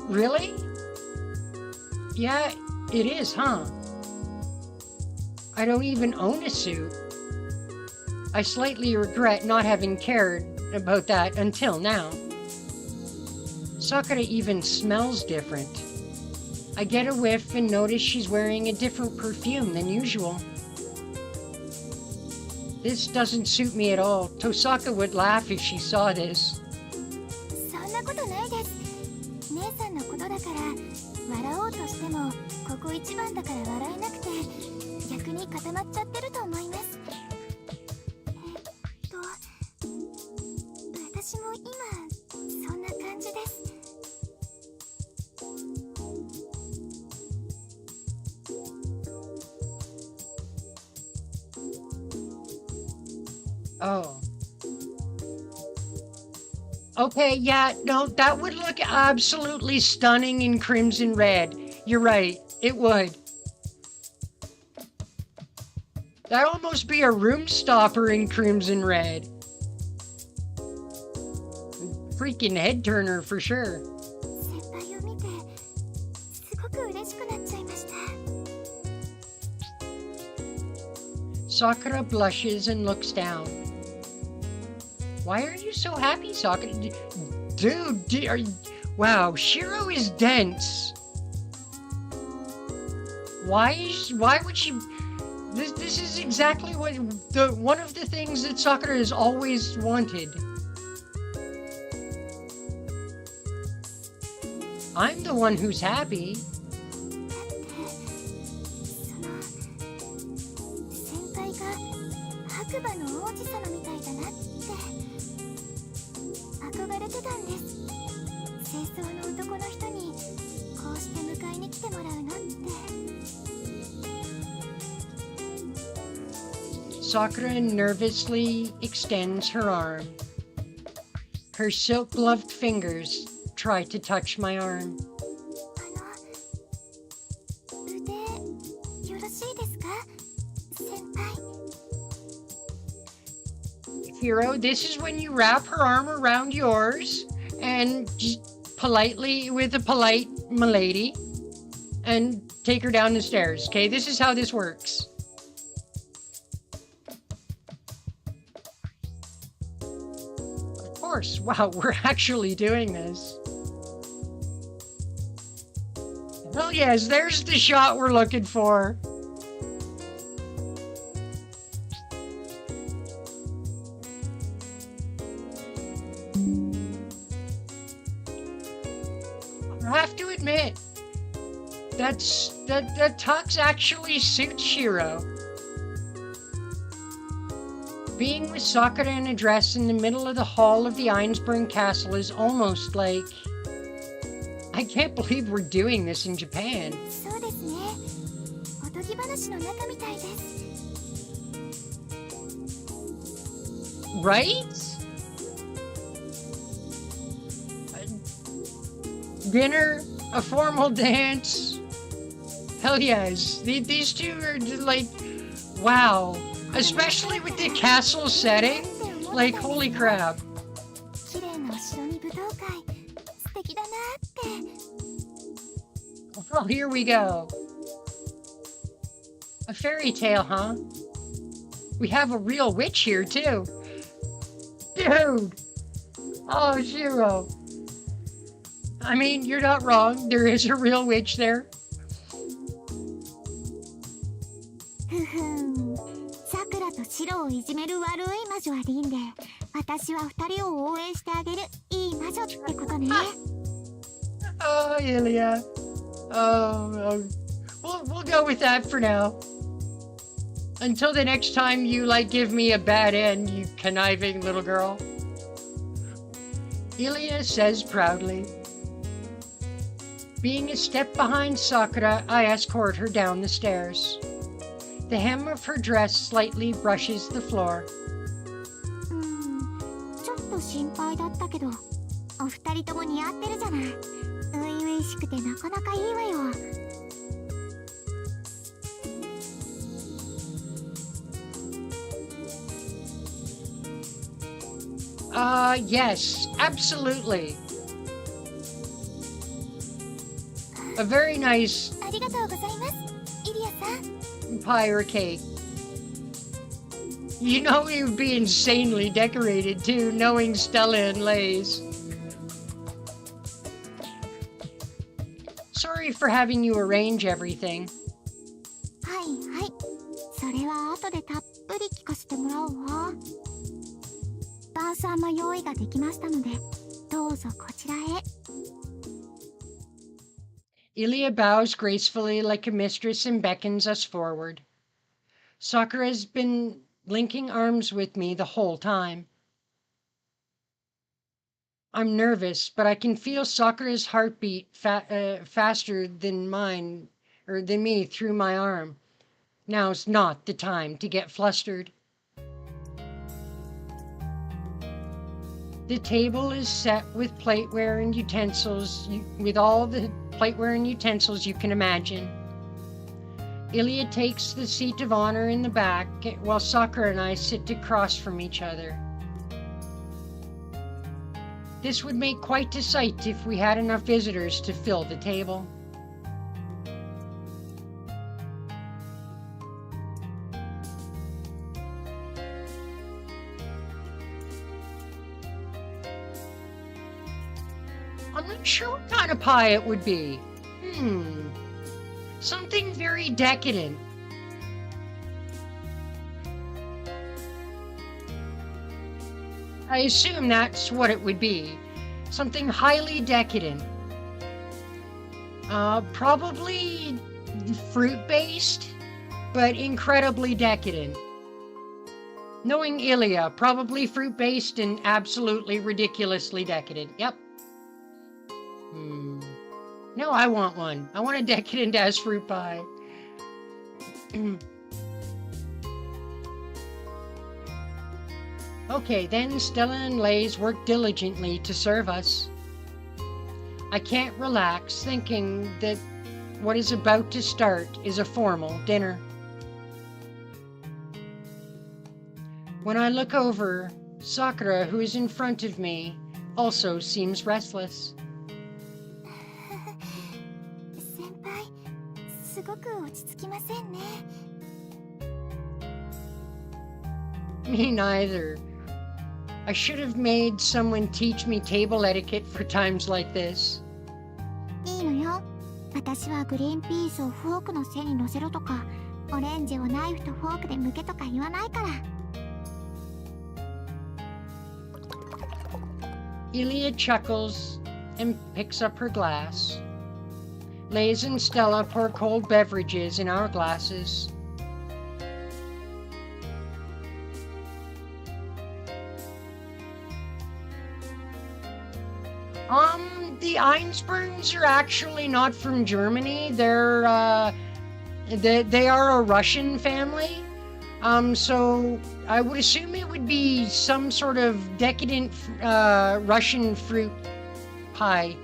Really? Yeah, it is, huh? I don't even own a suit. I slightly regret not having cared about that until now. Sakura even smells different. I get a whiff and notice she's wearing a different perfume than usual. This doesn't suit me at all. Tosaka would laugh if she saw this. そんなことないです。姉さんのことだから、笑おうとしても、ここ一番だから笑えなくて、逆に固まっちゃってると思います。私も今、そんな感じです。Oh. Okay, yeah, no, that would look absolutely stunning in crimson red. You're right, it would. That'd almost be a room stopper in crimson red. Freaking head turner for sure. 先輩を見てすごく嬉しくなっちゃいました。 Sakura blushes and looks down. Why are you so happy, Sakura? Dude, are you... Wow, Shiro is dense. Why would she... This is exactly what one of the things that Sakura has always wanted. I'm the one who's happy. 先輩が白馬の王子様みたいだなって憧れてたんです。清掃の男の人にこうして迎えに来てもらうのって。 Sakura nervously extends her arm. Her silk-gloved fingers try to touch my arm. 腕よろしいですか、先輩。 Hiro, this is when you wrap her arm around yours and just politely, with a polite milady, and take her down the stairs. Okay, this is how this works. Of course, wow, we're actually doing this. Well, yes, there's the shot we're looking for. I have to admit, that tux actually suits Shiro. Being with Sakura in a dress in the middle of the hall of the Einsburn Castle is almost like... I can't believe we're doing this in Japan. そうですね。おとぎ話の中みたいです。 Right? Dinner, a formal dance. Hell yes. These two are like, wow. Especially with the castle setting. Like, holy crap. 綺麗なお城に舞踏会、素敵だなって。 Well, here we go. A fairy tale, huh? We have a real witch here, too. Dude! Oh, Shiro. I mean, you're not wrong. There is a real witch there. ふふん。さくらとシロをいじめる悪い魔女はリンで、私は二人を応援してあげるいい魔女ってことね。Oh, Ilya. Oh, we'll go with that for now. Until the next time you, like, give me a bad end, you conniving little girl. Ilya says proudly. Being a step behind Sakura, I escort her down the stairs. The hem of her dress slightly brushes the floor. ちょっと心配だったけど、お二人とも似合ってるじゃない。初々しくてなかなかいいわよ。 Yes, absolutely. A very nice ありがとうございます、イリアさん。 pie or cake. You know it would be insanely decorated too, knowing Stella and Lays. Sorry for having you arrange everything. はいはい。それは後でたっぷり聞かせてもらうわ。晩餐の用意ができましたので、どうぞこちらへ。 Ilya bows gracefully like a mistress and beckons us forward. Sakura has been linking arms with me the whole time. I'm nervous, but I can feel Sakura's heartbeat faster than mine, or than me through my arm. Now's not the time to get flustered. The table is set with plateware and utensils, with all the plateware and utensils you can imagine. Ilya takes the seat of honor in the back, while Sakura and I sit across from each other. This would make quite a sight if we had enough visitors to fill the table. I'm not sure what kind of pie it would be. Something very decadent. I assume that's what it would be. Something highly decadent. Probably fruit-based, but incredibly decadent. Knowing Ilya, probably fruit-based and absolutely ridiculously decadent. Yep. No, I want one. I want a decadent-ass fruit pie. Okay, then Stella and Lays work diligently to serve us. I can't relax thinking that what is about to start is a formal dinner. When I look over, Sakura, who is in front of me, also seems restless. 先輩、すごく落ち着きませんね。 Me neither. I should have made someone teach me table etiquette for times like this. いいのよ。私はグリーンピースをフォークの背に乗せろとか、オレンジをナイフとフォークで剥けとか言わないから。 Ilya chuckles and picks up her glass. Lays and Stella pour cold beverages in our glasses. The Einsbergs are actually not from Germany. They are a Russian family. So I would assume it would be some sort of decadent Russian fruit pie.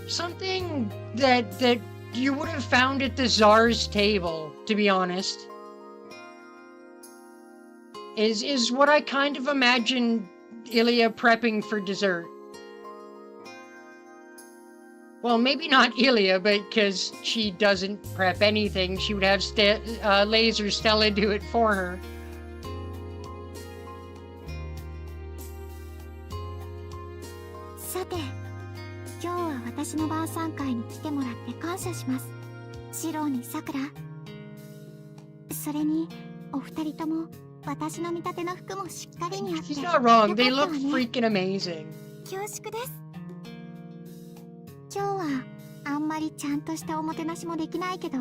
Something that you would have found at the Tsar's table, to be honest. Is what I kind of imagine Ilya prepping for dessert. Well, maybe not Ilya, but because she doesn't prep anything, she would have Lays or Stella do it for her. Sate, 今日は私の晩餐会に来てもらって感謝します。シローにさくら。それに、お二人とも私の見立ての服もしっかりにあって。 She's not wrong. They よかった look わね。 freaking amazing. 恐縮です。今日はあんまりちゃんとしたおもてなしもできないけど、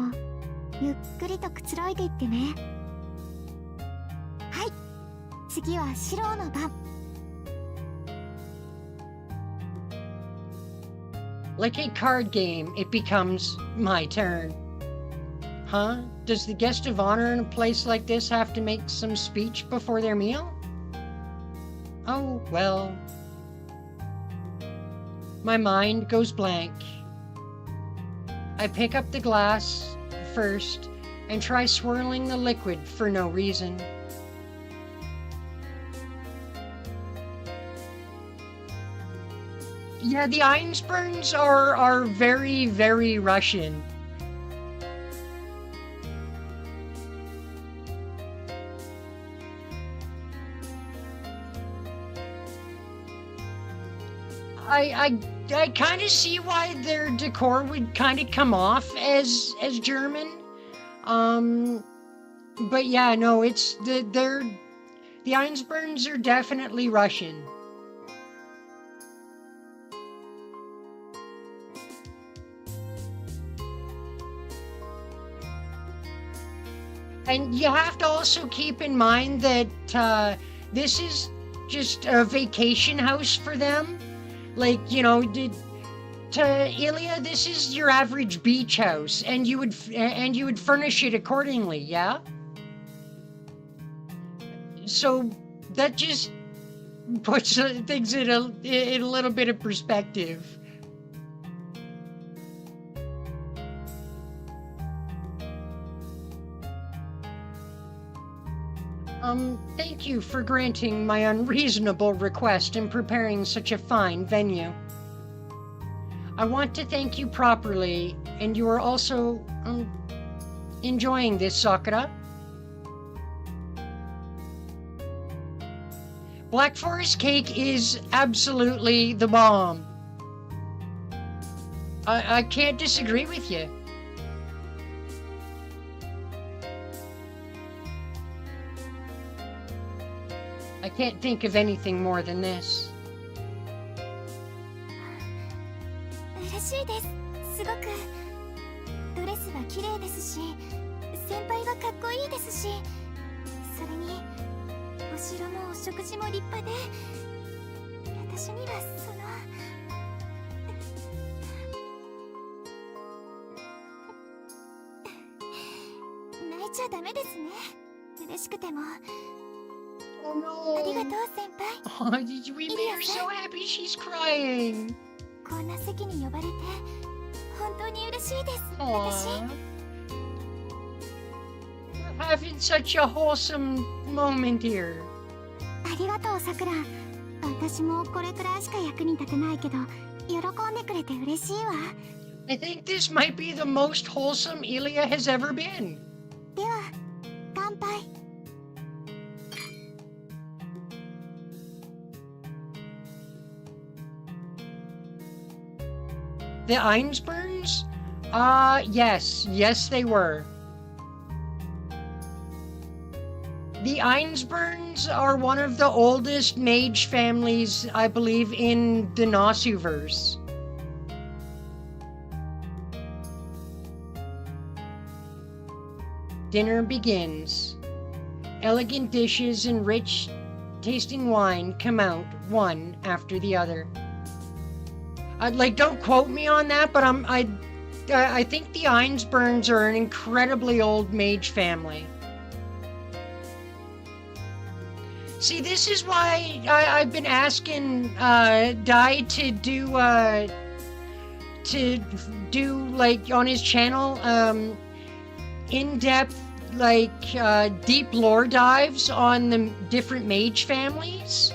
ゆっくりとくつろいでいってね。はい、次はシローの番。 Like a card game, it becomes my turn. Huh? Does the guest of honor in a place like this have to make some speech before their meal? Oh, well. My mind goes blank. I pick up the glass first and try swirling the liquid for no reason. Yeah, the Einsbergs are very, very Russian. I kind of see why their decor would kind of come off as German. But yeah, no, it's the Einsbergs are definitely Russian. And you have to also keep in mind that this is just a vacation house for them. Like, you know, to Ilya, this is your average beach house, and you would furnish it accordingly, yeah? So that just puts things in a little bit of perspective. Thank you for granting my unreasonable request and preparing such a fine venue. I want to thank you properly, and you are also, enjoying this, Sakura. Black Forest cake is absolutely the bomb. I can't disagree with you. I can't think of anything more than this. 嬉しいです。すごくドレスは綺麗ですし、先輩がかっこいいですし、それにお城もお食事も立派で、私にはその泣いちゃダメですね。嬉しくても。 Oh no! ありがとう先輩。 Oh, we made her so happy she's crying. こんな席に呼ばれて本当に嬉しいです。 Aww. We're having such a wholesome moment here. ありがとうさくら。私もこれくらいしか役に立てないけど、喜んでくれて嬉しいわ。 I think this might be the most wholesome Ilya has ever been. では乾杯。 The Einsburns? Yes. Yes, they were. The Einsburns are one of the oldest mage families, I believe, in the Nasuverse. Dinner begins. Elegant dishes and rich tasting wine come out one after the other. Don't quote me on that, but I think the Einsburns are an incredibly old mage family. See, this is why I've been asking Dai to do like on his channel in-depth deep lore dives on the different mage families.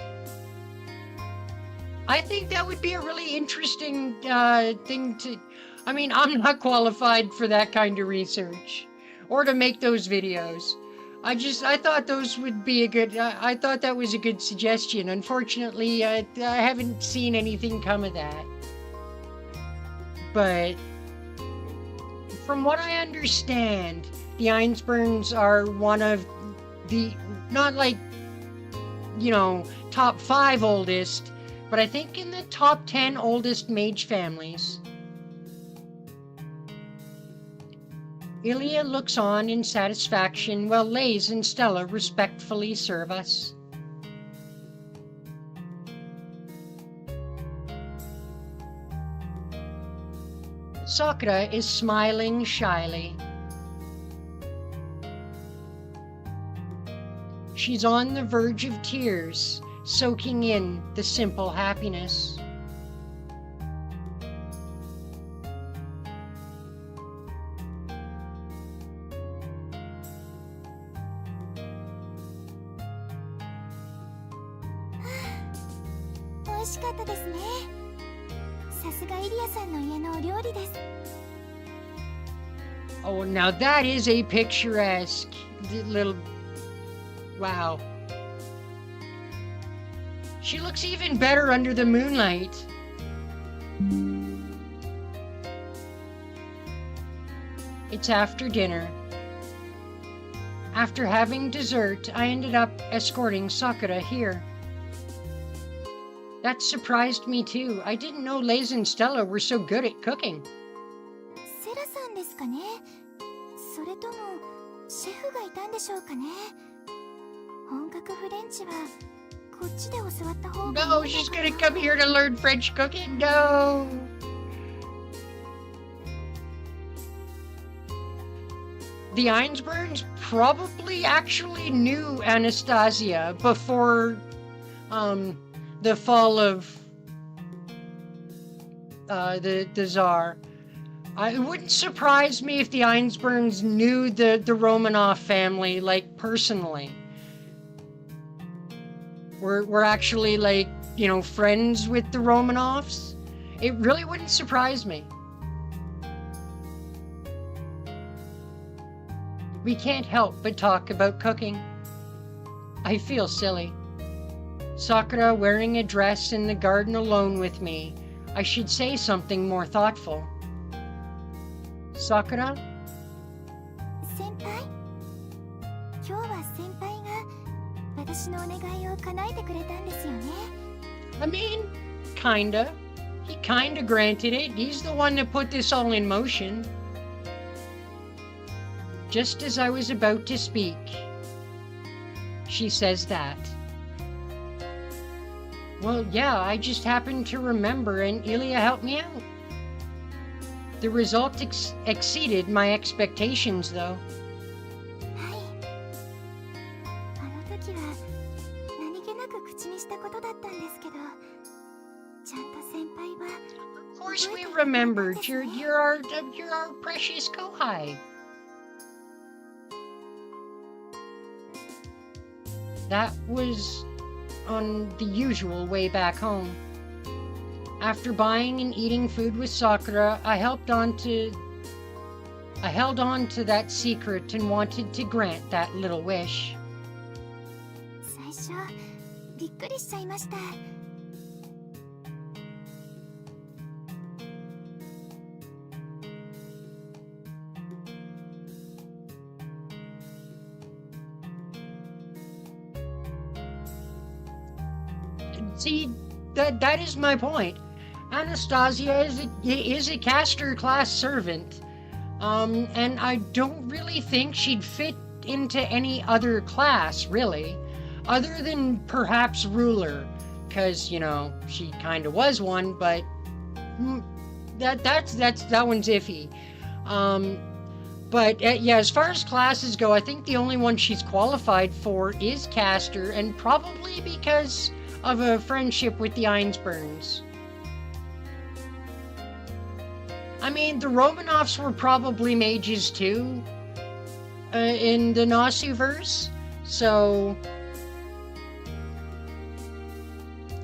I think that would be a really interesting thing to... I mean, I'm not qualified for that kind of research or to make those videos. I thought those would be a good... I thought that was a good suggestion. Unfortunately, I haven't seen anything come of that. But from what I understand, the Einsburns are one of the... not like, you know, top 5 oldest... but I think in the top 10 oldest mage families. Ilya looks on in satisfaction while Lays and Stella respectfully serve us. Sakura is smiling shyly. She's on the verge of tears, soaking in the simple happiness. Oh, now that is a picturesque little... wow. She looks even better under the moonlight. It's after dinner. After having dessert, I ended up escorting Sakura here. That surprised me too. I didn't know Lays and Stella were so good at cooking. セラさんですかね。それともシェフがいたんでしょうかね。本格フレンチはこっちで教わった方が。No, she's gonna come here to learn French cooking. No. The Einsburns probably actually knew Anastasia before the fall of the Tsar. It wouldn't surprise me if the Einsbergs knew the Romanov family, like, personally. We're actually, like, you know, friends with the Romanovs. It really wouldn't surprise me. We can't help but talk about cooking. I feel silly. Sakura wearing a dress in the garden alone with me. I should say something more thoughtful. Sakura? 先輩、今日は先輩が私のお願いを叶えてくれたんですよね。I mean, kinda. He kinda granted it. He's the one that put this all in motion. Just as I was about to speak, she says that. Well, yeah, I just happened to remember and Ilya helped me out. The result exceeded my expectations, though. はい。あの時は何気なく口にしたことだったんですけど、ちゃんと先輩は。Of course, we remembered. You're our precious Kohai. That was on the usual way back home. After buying and eating food with Sakura, I held on to that secret and wanted to grant that little wish. 最初びっくりしちゃいました。See, that is my point. Anastasia is a caster class servant, and I don't really think she'd fit into any other class, really, other than perhaps ruler, because, you know, she kind of was one, but that one's iffy. But yeah, as far as classes go, I think the only one she's qualified for is caster, and probably because of a friendship with the Einsbergs. I mean, the Romanovs were probably mages too, in the Nasuverse, so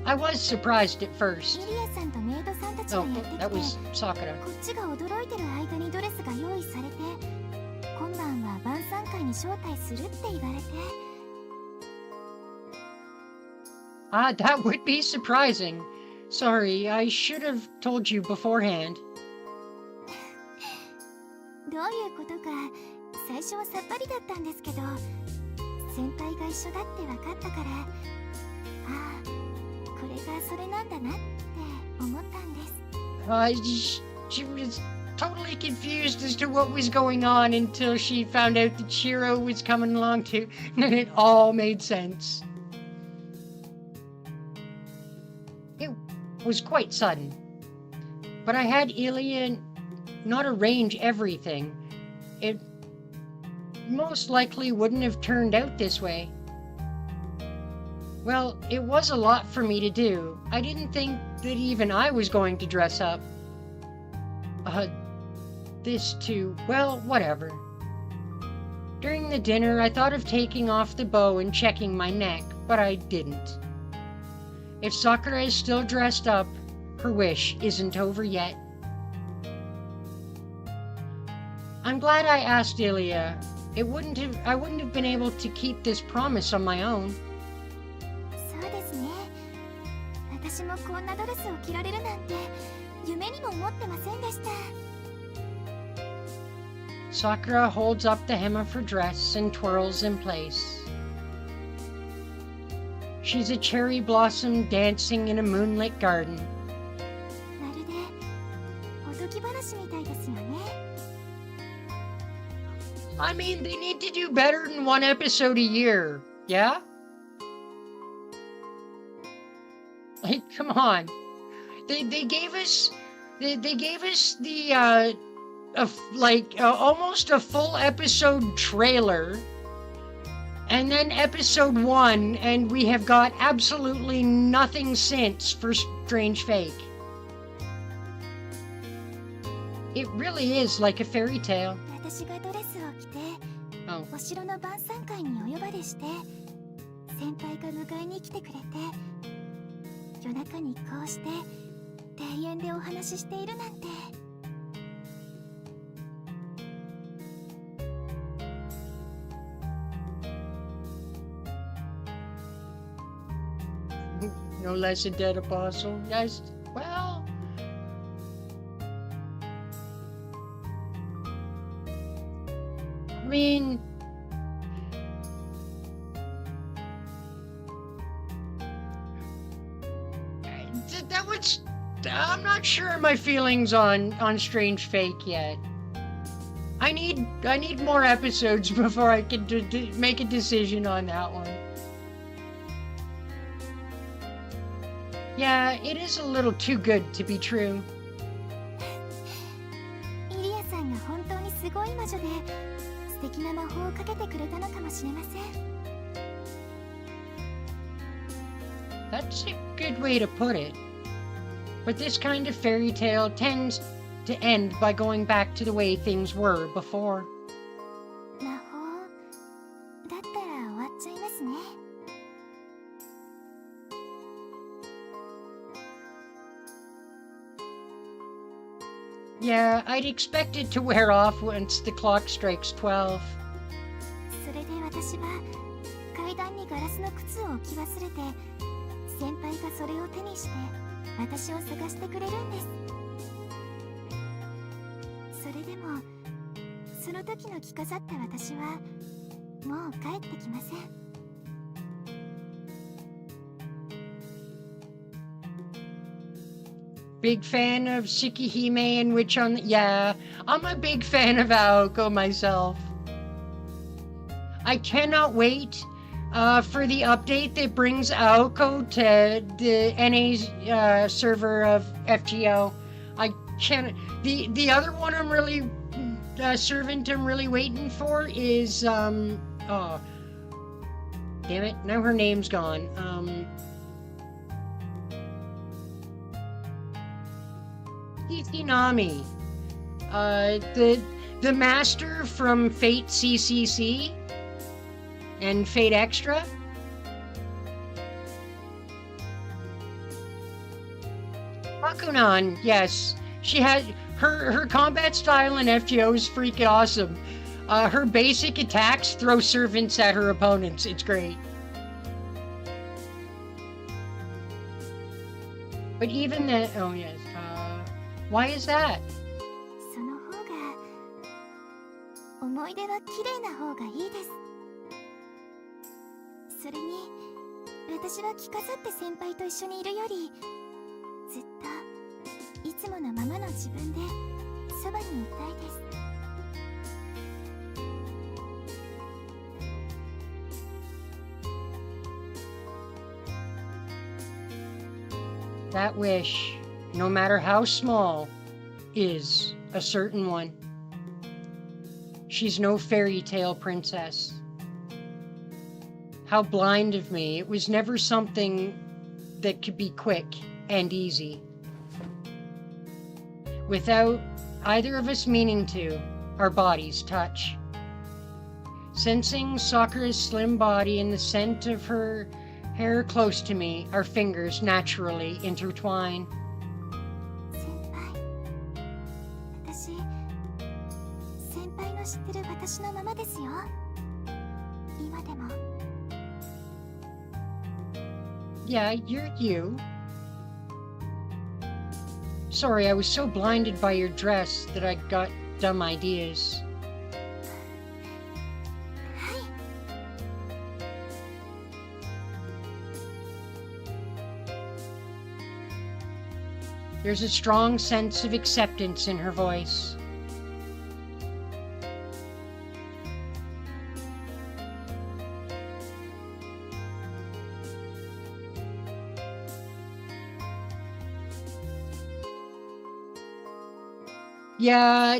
I was surprised at first. ミリアさんとメイドさんたちが Oh, やってきて、 that was Sakura. こっちが驚いてる間にドレスが用意されて、今晩は晩餐会に招待するって言われて。Ah, that would be surprising. Sorry, I should have told you beforehand. どういうことか最初はさっぱりだったんですけど、先輩が一緒だって分かったから、ああ、これがそれなんだなって思ったんです。She was totally confused as to what was going on until she found out that Shiro was coming along too, and then it all made sense. It was quite sudden, but I had Ilya not arrange everything. It most likely wouldn't have turned out this way. Well, it was a lot for me to do. I didn't think that even I was going to dress up. This too, well, whatever. During the dinner, I thought of taking off the bow and checking my neck, but I didn't. If Sakura is still dressed up, her wish isn't over yet. I'm glad I asked Ilya. I wouldn't have been able to keep this promise on my own. そうですね。私もこんなドレスを着られるなんて夢にも思ってませんでした。Sakura holds up the hem of her dress and twirls in place. She's a cherry blossom dancing in a moonlit garden. まるでおとぎ話みたいですよね。I mean, they need to do better than one episode a year, yeah? Like, come on. They gave us the almost a full episode trailer, And then episode 1, and we have got absolutely nothing since for Strange Fake. It really is like a fairy tale. 私がドレスを着て Oh. お城の晩餐会にお呼ばれして先輩が迎えに来てくれて夜中にこうして庭園でお話ししているなんて No less a dead apostle. Yes, well... I mean... That was... I'm not sure of my feelings on Strange Fake yet. I need more episodes before I can make a decision on that one. Yeah, it is a little too good to be true. イリアさんが本当にすごい魔女で素敵な魔法をかけてくれたのかもしれません That's a good way to put it. But this kind of fairy tale tends to end by going back to the way things were before. 魔法だったら終わっちゃいますね Yeah, I'd expect it to wear off once the clock strikes 12. それで私は階段にガラスの靴を置き忘れて先輩がそれを手にして私を探してくれるんですそれでもその時の着飾った私はもう帰ってきません Big fan of Shikihime and Witch on the... Yeah, I'm a big fan of Aoko myself. I cannot wait for the update that brings Aoko to the NA server of FGO. I can't... The other one I'm really... servant I'm really waiting for is... Oh... Damn it, now her name's gone. Nami, the master from Fate CCC and Fate Extra. Bakunan, yes, she had her combat style in FGO is freaking awesome. Her basic attacks throw servants at her opponents. It's great. But even then, oh yes. Why is that? その方が思い出は綺麗な方がいいですそれに私は着飾って先輩と一緒にいるよりずっといつものままの自分でそばにいたいです That wish, no matter how small, is a certain one. She's no fairy tale princess. How blind of me. It was never something that could be quick and easy. Without either of us meaning to, our bodies touch. Sensing Sakura's slim body and the scent of her hair close to me, our fingers naturally intertwine. 先輩の知ってる私のままですよ今でも Yeah, you're you. Sorry, I was so blinded by your dress that I got dumb ideas. There's a strong sense of acceptance in her voice. Yeah,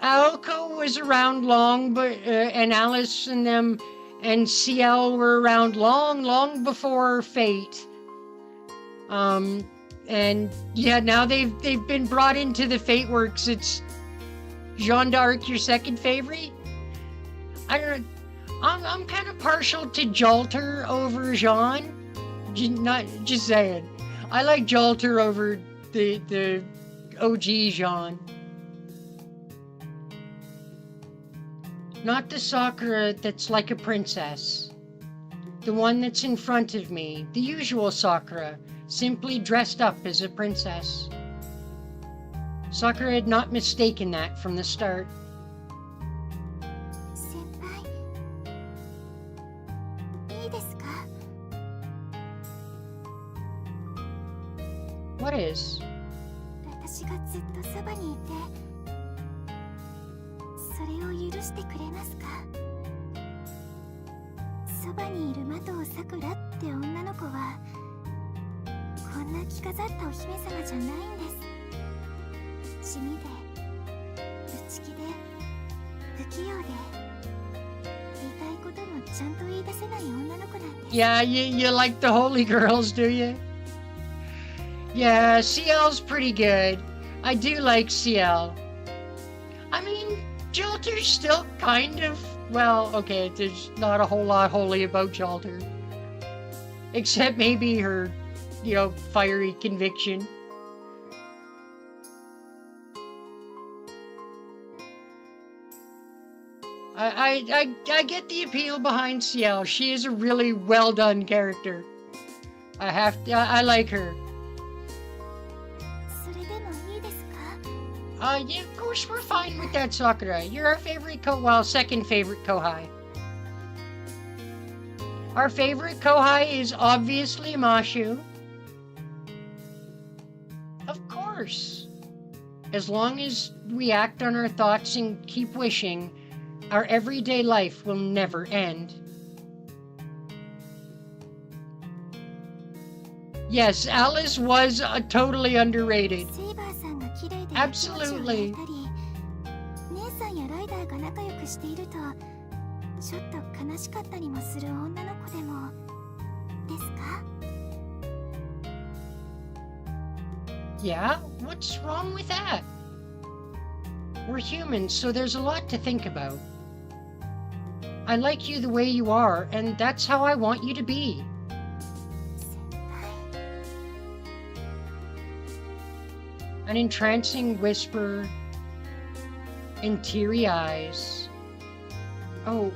Aoko was around long, but and Alice and them and Ciel were around long before Fate. And yeah, now they've been brought into the Fate works. It's Jeanne d'Arc, your second favorite? I don't know. I'm kind of partial to Jalter over Jeanne. Not just saying. I like Jalter over the OG Jeanne. Not the Sakura that's like a princess. The one that's in front of me, the usual Sakura, simply dressed up as a princess. Sakura had not mistaken that from the start. 先輩いいですか？ What is? 私がずっとそばにいてそれを許してくれますか？そばにいる麻藤さくらって女の子はこんな着飾ったお姫様じゃないんです。地味で内気で不器用で言いたいこともちゃんと言い出せない女の子なんです。 Yeah, you like the holy girls, do you? Yeah, Ciel's pretty good. I do like Ciel. I mean, Jalter's still kind of... Well, okay, there's not a whole lot holy about Jalter. Except maybe her, fiery conviction. I get the appeal behind Ciel. She is a really well done character. I like her. それでもいいですか？ Yeah, of course we're fine with that, Sakura. You're our favorite second favorite Kohai. Our favorite Kohai is obviously Mashu. Of course. As long as we act on our thoughts and keep wishing, our everyday life will never end. Yes, Alice was totally underrated. セイバーさんが綺麗で Absolutely. たり姉さんやライダーが仲良くしているとちょっと悲しかったりもする女の子でもですか？ Yeah? What's wrong with that? We're humans, so there's a lot to think about. I like you the way you are, and that's how I want you to be. 先輩 An entrancing whisper and teary eyes. Oh,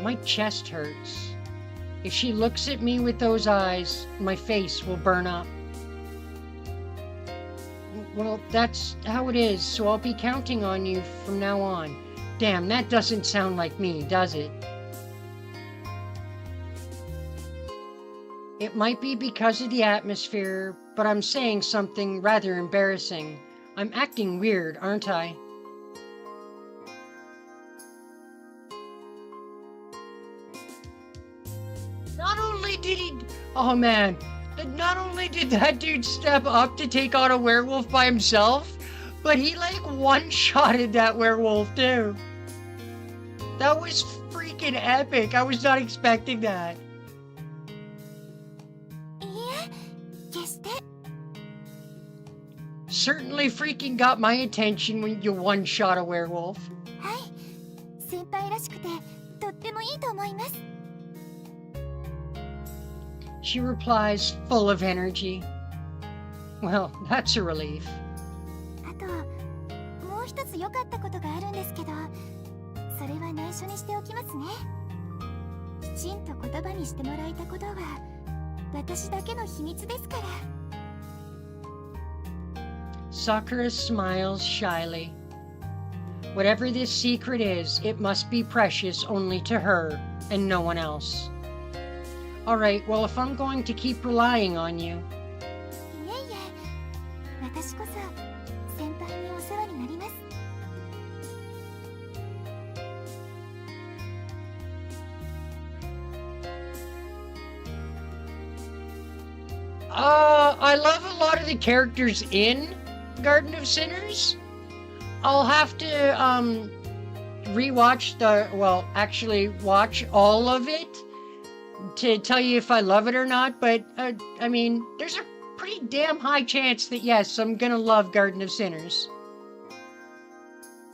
my chest hurts. If she looks at me with those eyes, my face will burn up. Well, that's how it is, so I'll be counting on you from now on. Damn, that doesn't sound like me, does it? It might be because of the atmosphere, but I'm saying something rather embarrassing. I'm acting weird, aren't I? Not only did he... Oh man. Not only did that dude step up to take on a werewolf by himself, but he one-shotted that werewolf too. That was freaking epic. I was not expecting that. いいえ決して Certainly freaking got my attention when you one-shot a werewolf. はい先輩らしくてとってもいいと思います。 She replies, full of energy. Well, that's a relief. あともう一つ良かったことがあるんですけどそれは内緒にしておきますね。きちんと言葉にしてもらいたことは私だけの秘密ですから。 Sakura smiles shyly. Whatever this secret is, it must be precious only to her and no one else. Alright, well, if I'm going to keep relying on you... いえいえ私こそ先輩にお世話になります。 I love a lot of the characters in Garden of Sinners. I'll have to, rewatch actually watch all of it to tell you if I love it or not, but I mean, there's a pretty damn high chance that yes, I'm gonna love Garden of Sinners.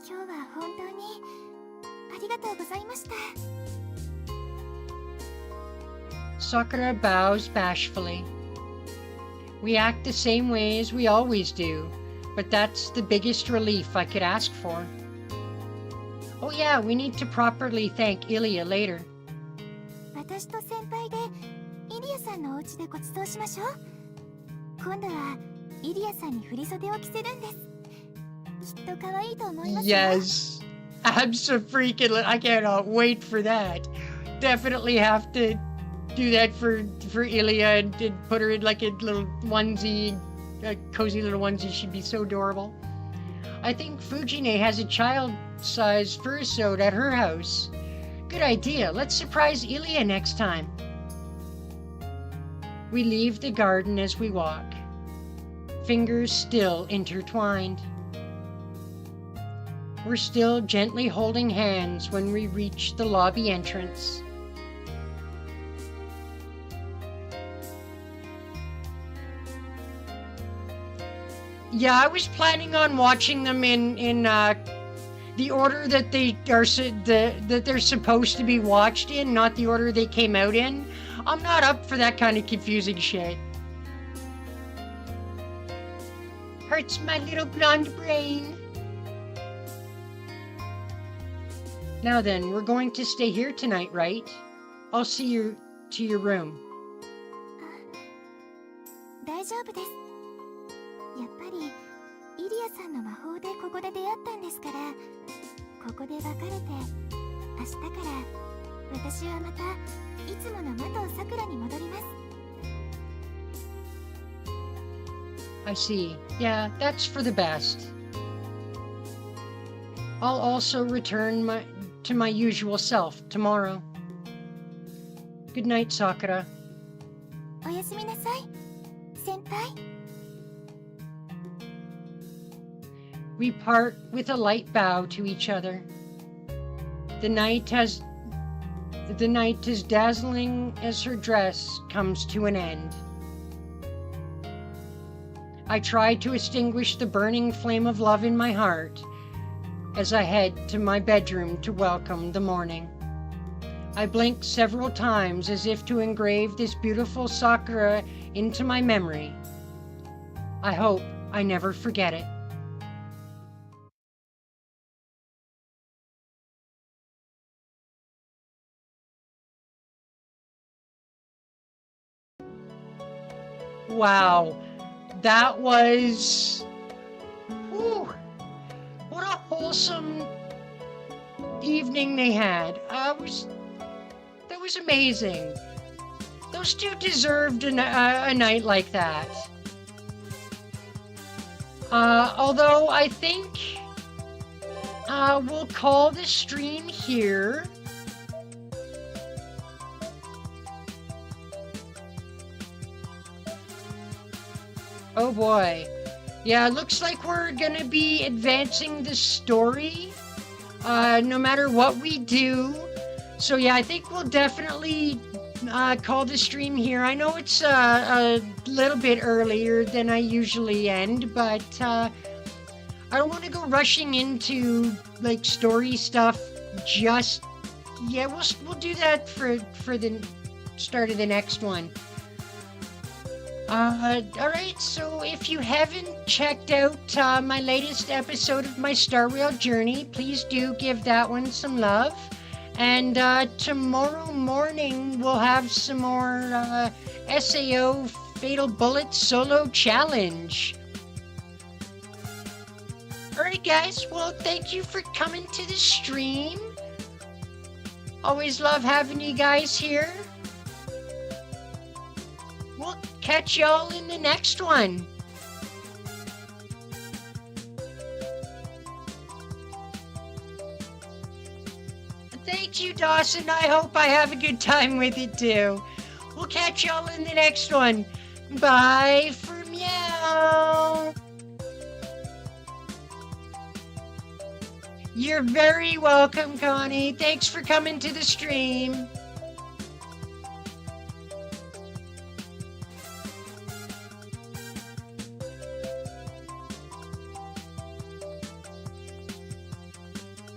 今日は本当にありがとうございました。 Sakura bows bashfully. We act the same way as we always do, but that's the biggest relief I could ask for. Oh yeah, we need to properly thank Ilya later. 私と先輩でイリアさんのお家でご馳走しましょう。今度はイリアさんに振り袖を着せるんです。きっと可愛いと思いますよ。 Yes, abso-freaking! I cannot wait for that. Definitely have to do that for Ilya and put her in like a little onesie, a cozy little onesie. She'd be so adorable. I think Fujine has a child-sized fursuit at her house. Good idea. Let's surprise Ilya next time. We leave the garden as we walk, fingers still intertwined. We're still gently holding hands when we reach the lobby entrance. Yeah, I was planning on watching them in the order that they're supposed to be watched in, not the order they came out in. I'm not up for that kind of confusing shit. Hurts my little blonde brain. Now then, we're going to stay here tonight, right? I'll see you to your room. 大丈夫です。やっぱりイリアさんの魔法でここで出会ったんですから、ここで別れて明日から私はまたいつもの麻藤さくらに戻ります。 I see. Yeah, that's for the best. I'll also return to my usual self tomorrow. Good night, Sakura. おやすみなさい、先輩。 We part with a light bow to each other. The night as dazzling as her dress comes to an end. I try to extinguish the burning flame of love in my heart as I head to my bedroom to welcome the morning. I blink several times as if to engrave this beautiful Sakura into my memory. I hope I never forget it. Wow, that was... Whew, what a wholesome evening they had. That was amazing. Those two deserved a night like that. Although I think we'll call the stream here. Oh boy. Yeah, it looks like we're gonna be advancing the story, no matter what we do. So yeah, I think we'll definitely call the stream here. I know it's a little bit earlier than I usually end, but I don't want to go rushing into like story stuff just yet. We'll do that for the start of the next one. Alright, so if you haven't checked out my latest episode of my Star Rail journey, please do give that one some love. And tomorrow morning we'll have some more SAO Fatal Bullet Solo Challenge. Alright guys, well thank you for coming to the stream. Always love having you guys here. We'll catch y'all in the next one. Thank you, Dawson. I hope I have a good time with it too. We'll catch y'all in the next one. Bye for meow. You're very welcome, Connie. Thanks for coming to the stream.